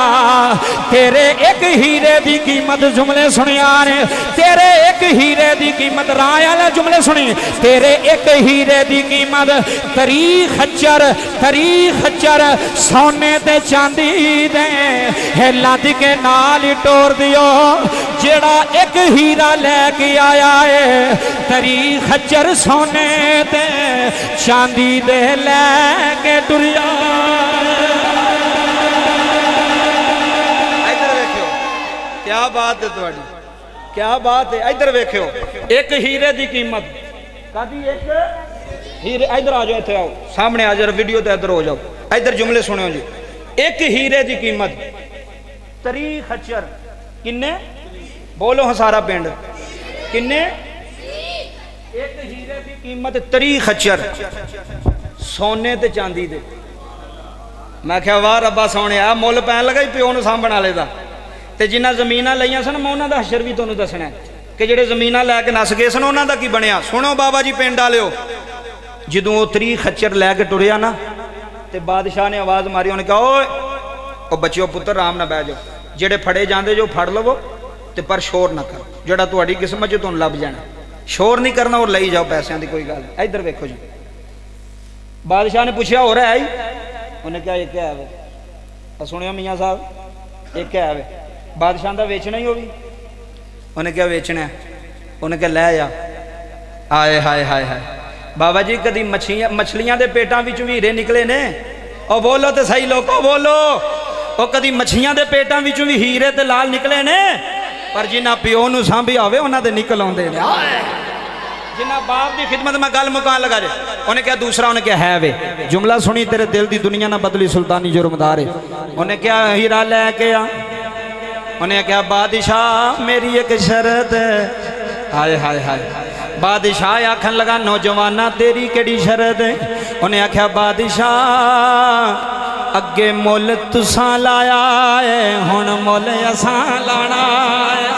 तेरे एक हीरे दी कीमत, जुमले सुनिया ने, तेरे एक हीरे दी कीमत, राय वाले जुमले सुनी, तेरे एक हीरे दी कीमत तरी खच्चर सोने ते चांदी दे लद के नाल टोर दियो। जेड़ा एक हीरा लैके आया है तरी खच्चर सोने ते चांदी दे लैके टुरिया। इधर वेखियो क्या बात है तुहाडी, क्या बात है। इधर वेखियो एक हीरे दी कीमत, कभी एक हीरे, इधर आ जाओ, इत्थे आओ, सामने आ जाओ, वीडियो ते इधर हो जाओ। इधर जुमले सुनियो जी, एक हीरे की कीमत 3 खच्चर किन्ने बोलो हाँ सारा पिंड किन्ने एक हीरे की कीमत 30 खच्चर सोने ते चांदी दे। मैं क्या वाह रब्बा सोने आ मुल पैन लगा प्यो नूं सामभण वाले दा। ते जिन्हां ज़मीनां लईआं सन मैं उन्हां दा हशर भी तुहानूं दसना है कि जिहड़े ज़मीनां लैके नस गए सन उन्हां दा की बनिया। सुनो बाबा जी पिंड वालिओ, जदों वो 30 खच्चर लैके टुरिया ना ते बादशाह ने आवाज़ मारी, उन्हें कहा ओए ओ बच्चिओ पुत्र आराम ना बह जाओ, जेड़े फड़े जाते जो फड़ लवो तो पर शोर ना करो, जोड़ा तुहाडी किस्मत च तुहानूं लभ जाना, शोर नहीं करना और लई जाओ पैसों की कोई गल। इधर वेखो जी, बादशाह ने पूछा हो रहा है ही, उन्हें क्या एक है वे सुनियो मियाँ साहब एक है वे बादशाह का वेचना ही हो भी। उन्हें क्या बेचना है? उन्हें क्या लै जा। आए हाय हाय हाय बाबा जी कभी मछलियां के पेटों भी हीरे निकले ने? ओ बोलो तो सही लोगो बोलो, ओ कभी मछलियां के पेटों भी हीरे ते लाल निकले ने? पर जिन्ना प्यो नूं सांभिया होवे उन्हां दे निकल आउंदे ने। जिन्ना बाप की खिदमत में गल मुकान लगा जे। उन्हें क्या दूसरा, उन्हें क्या है वे जुमला सुनी तेरे दिल की दुनिया ना बदली सुल्तानी जुर्मदार है। उन्हें क्या हीरा लैके आ, उन्हें क्या बादशाह मेरी एक शर्त है। हाय हाय हाय बादशाह आखन लगा नौजवाना तेरी केड़ी शर्त है? उन्हें आख्या बादशाह अगे मुल तुसा लाया है हुण मुल असां लाना है,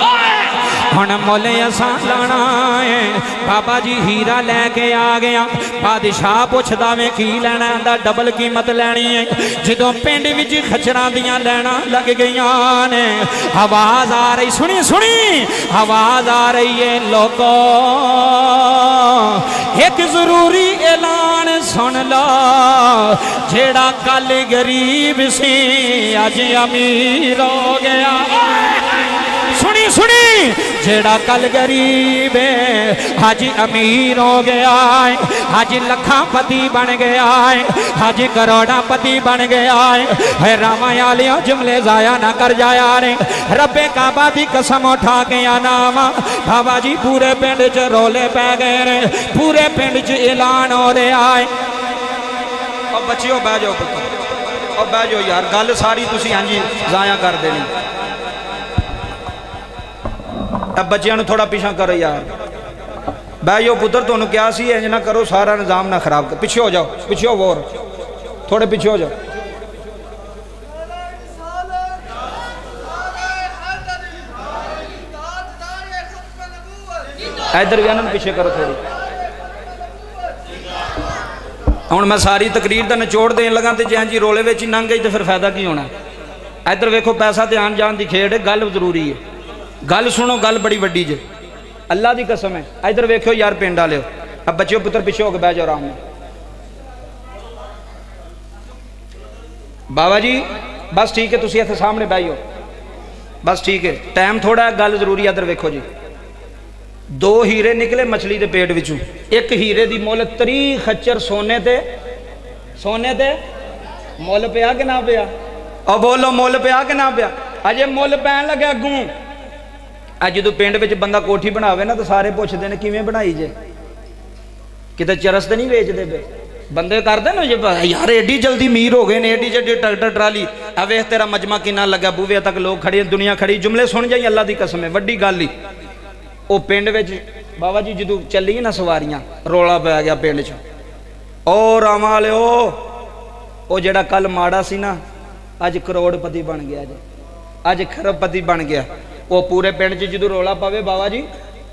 हुण मुल असां लाना है। बाबा जी हीरा लैके आ गया, बादशाह पुछदा वे की लैना, आंदा डबल कीमत लैनी है। जदों पिंड विच खच्चरां दियां लैना लग गईयां ने, आवाज़ आ रही सुनी सुनी आवाज़ आ रही है लोगो एक जरूरी ऐलान सुन लो, जेड़ा कल गरीब सी अज अमीर हो गया। सुनी सुनी जेड़ा कल गरीब है अज अमीर हो गया है, अज लखापति बन गया है, अज करोड़ापति बन गया है। रामा आलियों जुमले जाया ना कर जाया रे, रब्बे काबा की कसम उठा के नाम बाबा जी पूरे पिंड च रोले पै गए रे, पूरे पिंड च ऐलान हो रहा है। और बच्चियों बह जाओ पुत्र, और बह जाओ यार, गल सारी तुसी हाँ जी जाया कर देनी। अब बच्चों थोड़ा पीछा करो यार, बह जाओ पुत्र, तुहानूं क्या सी इंज ना करो, सारा निजाम ना खराब कर। पिछे हो जाओ, पिछे हो और थोड़े पीछे हो जाओ। इधर भी इन्होंने पीछे करो थोड़ी। हुण मैं सारी तकरीर का निचोड़ देन लगा तो जे जी रोले में ही लंघ गई तो फिर फायदा की होना। इधर वेखो पैसा तो आन जान की खेड है, गल जरूरी है, गल सुनो, गल बड़ी वड्डी जे, अल्लाह की कसम है। इधर वेखो यार पिंड वाले, अब बच्चों पुत्र पिछे होकर बह जाओ आराम में। बाबा जी बस ठीक है, तुसी इत्थे सामने बह जाओ, बस ठीक है, टाइम थोड़ा है, गल जरूरी है। इधर वेखो जी, 2 हीरे निकले मछली के पेट विचों, एक हीरे की मुल 30 खच्चर सोने ते मुल पिया कि ना पिया? और बोलो मुल पिया कि ना पिया? अजे मुल पैन लगे अगू। अज जो पिंड में बंदा कोठी बनावे ना तो सारे पुछते हैं किवें बनाई जे, किते चरस तो नहीं बेचते पे? बंदे करते ना जे यार एडी जल्दी मीर हो गए ने, एडी जल्दी ट्रैक्टर ट्राली, आ वेख तेरा मजमा कितना लगा, बूहे तक लोग खड़े, दुनिया खड़ी। जुमले सुन जाई, अल्लाह की कसम है वड्डी गल ही। वो पिंड में बाबा जी जो चली ना सवारियां, रौला पै गया पिंड च, ओ रामा वाले ओ जेड़ा कल माड़ा सी ना अज करोड़पति बन गया जे, अज खरबपति बन गया। वो पूरे पिंड च जो रौला पवे बाबा जी,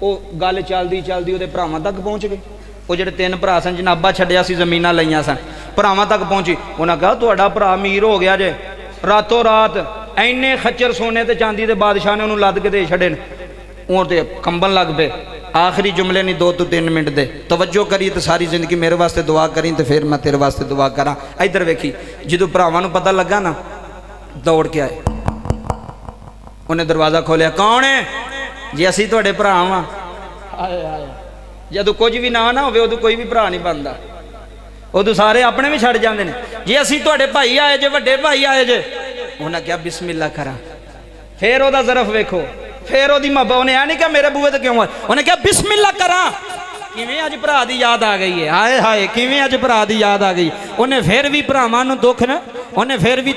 वो गल चलती चलती वो भरावां तक पहुँच गई। वो जो 3 भरा सन जनाबा छड्डिया सी जमीनां लईआं सन, भरावां तक पहुँची। उन्हें कहा तुहाडा भरा अमीर हो गया जे, रातों रात इन्ने खच्चर सोने ते चांदी दे बादशाह ने उन्होंने लद के दे छड़े, उन ते कंबन लग पे। आखिरी जुमले नहीं 2 तो 3 मिनट दे, तवज्जो करी तो सारी जिंदगी मेरे वास्ते दुआ करी तो फिर मैं तेरे वास्ते दुआ करा। इधर वेखी, जो भरावां नूं पता लगा ना दौड़ के आए, उन्हें दरवाज़ा खोलिया, कौन है जी? असी तुहाडे भरा वां। जदों कुछ भी ना होवे उदों कोई भी भरा नहीं बनता, उदों सारे अपने भी छड़ जाते हैं। जी असी तुहाडे भाई आए जे, वड्डे भाई आए जे। उन्हें क्या बिस्मिल्लाह करा, फिर ओदा ज़रफ वेखो, फिर ओदी महबत। उन्हें यह नहीं कहा मेरे बूहे तो क्यों आए, उन्हें क्या बिस्मिल्लाह करा। किवें अज भरा दी याद आ गई है, हाय हाय किवें अज भरा दी याद आ गई। उन्हें फिर भी भरावां नूं दुख न उन्हें फिर भी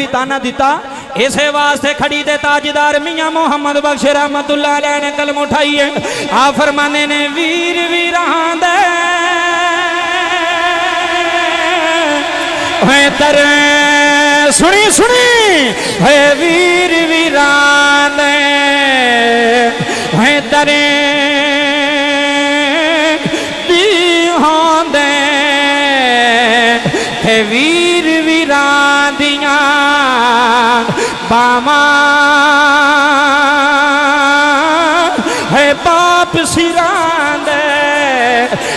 ताना दिता। इसे वास्ते खड़ी दे ताजदार मियां मोहम्मद बख्श रहमतुल्लाह अलैह ने कलम उठाई है। आ फरमाने ने वीर वीरां दे दर सुनी है वीर वीरां दे दरे वीर वीरां दियां बावां है बाप सिरां दे।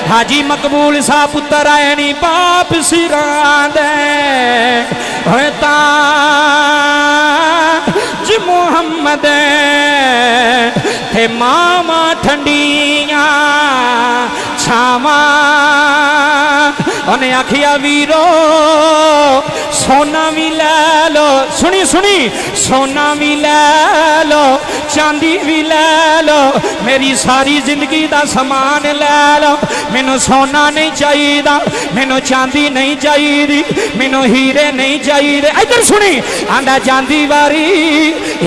हाजी मकबूल सा पुत्र आए नी बाप सिरां दे ताज मुहम्मद थे मामा ठंडियां छावा। उन्हें आखिया वीरो सोना भी ले लो, सुनी सोना भी ले लो चांदी भी ले लो, मेरी सारी जिंदगी का समान ले लो। मैनू सोना नहीं चाहिए, मैनू चांदी नहीं चाहिए, मैनू हीरे नहीं चाहिए। इधर सुनी आंदा जांदी वारी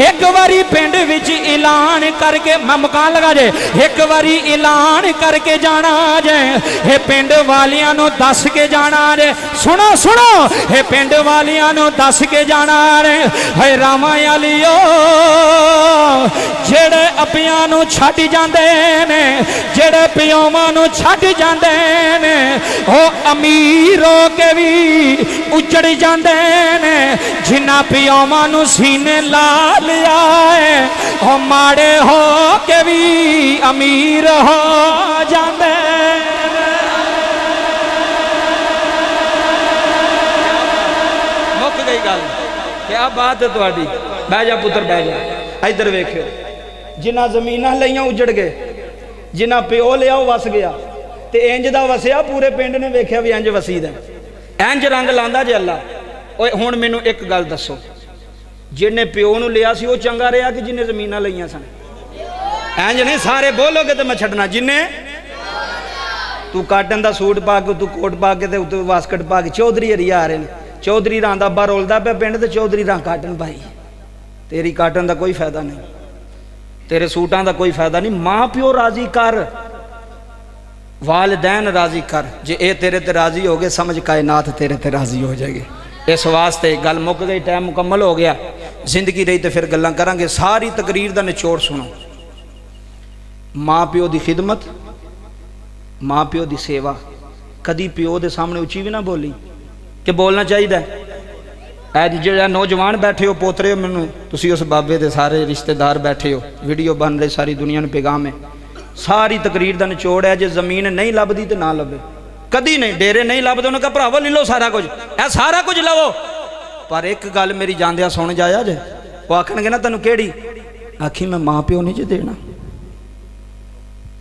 एक बारी पिंड विच ऐलान करके, मैं मकान लगा जे, एक बारी ऐलान करके जाना जे, ये पिंड वालियां नू दस के जाना रे। सुनो ये पिंड वालियां नू दस के जाना रे। है रामा आलियो जेड़े अपियां नू छड्ड जांदे ने, जेड़े पियोवां नू छड्ड जांदे ने, ओ अमीर हो के भी उजड़ जांदे ने। जिन्ना पियोवां नू सीने ला लिया है, ओ माड़े हो के भी अमीर हो जांदे। क्या बात है तुहाडी। बह जा पुत्र बह जा। इधर वेखियो जिन्ना जमीना लईयां उजड़ गए, जिन्ना प्यो लिया वो वस गया, ते इंज दा वसिया पूरे पिंड ने वेख्या भी इंज वसीदा, इंज रंग लांदा जे अल्लाह। ओए हुण मैनू एक गल दसो, जिन्ने प्यो नू लिया सी वो चंगा रहा कि जिन्ने जमीना लईयां सन? इंज नहीं सारे बोलोगे तो मैं छड्डना। जिन्ने तू काटन दा सूट पा के, तू कोट पा के, ते उत्ते वास्कट पा के चौधरी हरी आ रहे ने, चौधरी रां दा अब्बा रोलदा पे पिंड ते चौधरी रां काटन पाई। तेरी काटन दा कोई फायदा नहीं, तेरे सूटां दा कोई फायदा नहीं। मां प्यो राजी कर, वालिदैन राजी कर। जे ए तेरे ते राजी हो गए, समझ कायनात तेरे ते राजी हो जाएगी। इस वास्ते गल मुक गई, टाइम मुकम्मल हो गया। जिंदगी रही तो फिर गल्लां करांगे। सारी तकरीर दा निचोड़ सुनो। मां प्यो दी खिदमत, मां प्यो दी सेवा। कदी प्यो दे सामने उची भी ना बोली कि बोलना चाहिए। जो नौजवान बैठे हो, पोतरे हो, मैनू तुसी उस बाबे दे सारे रिश्तेदार बैठे हो, वीडियो बन रही, सारी दुनिया में पैगाम है। सारी तकरीर का निचोड़ है, जो जमीन नहीं लभदी तो ना लभे, कदी नहीं। डेरे नहीं लभदे, उन्होंने कहा भरावो ले लो सारा कुछ, ऐ सारा कुछ लवो, पर एक गल मेरी जांदिया सुन जाया जे। वो आखणगे ना तेनू केड़ी, आखी मैं मां प्यो नहीं जे देना,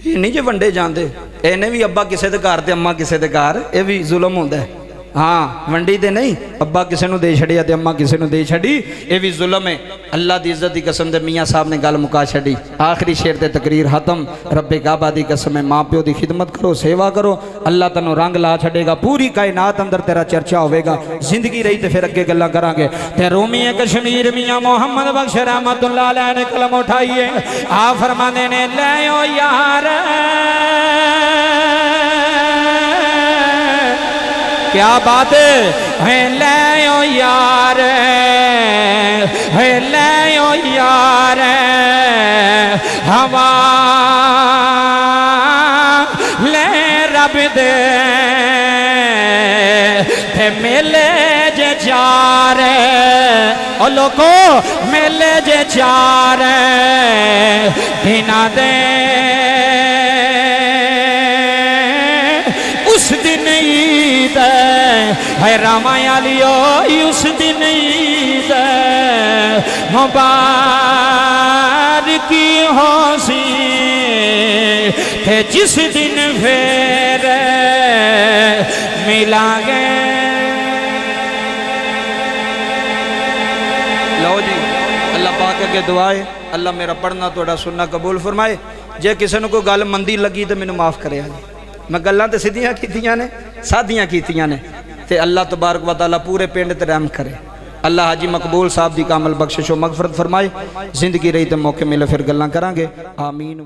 ये नहीं जे वंडे जाते। इन्हें भी अब्बा किसी के घर, अम्मा किसी के घर, यह भी जुल्म होंदा है। हाँ वंडी ते नहीं, अब्बा किसी को दे छड़िया ते अम्मा किसी को दे छड़ी, ये भी जुल्म है। अल्लाह की इज्जत की कसम दे मियाँ साहब ने गल मुका छड़ी। आखिरी शेर ते तकरीर खत्म। रब्बे काबा की कसम है, माँ प्यो की खिदमत करो, सेवा करो, अल्लाह तेनों रंग ला छड़ेगा। पूरी कायनात अंदर तेरा चर्चा होगा। जिंदगी रही तो फिर अगे गल्लां करांगे। ते रूमी कश्मीर मियाँ मोहम्मद बख्श रहमतुल्लाह अलैह ने कलम उठाई है। आ फरमाने ने ले ओ यार, क्या बात है, ले ओ यार, है ले ओ यार, हवा ले रब दे थे मेले जे चार, ओ लोको मेले जे चार दिना दे उस दिन ईद है रामाया लियो, उस दिन ईद मुबारक हो सी थे जिस दिन फिर मिलांगे। लो जी, अल्लाह पाक अगे दुआ है, अल्लाह मेरा पढ़ना थोड़ा सुनना कबूल फरमाए। जे किसी को कोई गल मंदी लगी तो मैनू माफ़ करे। मैं गल्लां तो सीधियां कीतियां ने, सादियां कीतियां ने, तो अल्लाह तबारक व तआला पूरे पिंड ते रहम करे। अल्लाह हाजी मकबूल साहब दी कामल बख्शिशो मगफरत फरमाए। जिंदगी रही तो मौके मिले फिर गल्लां करांगे। आमीन।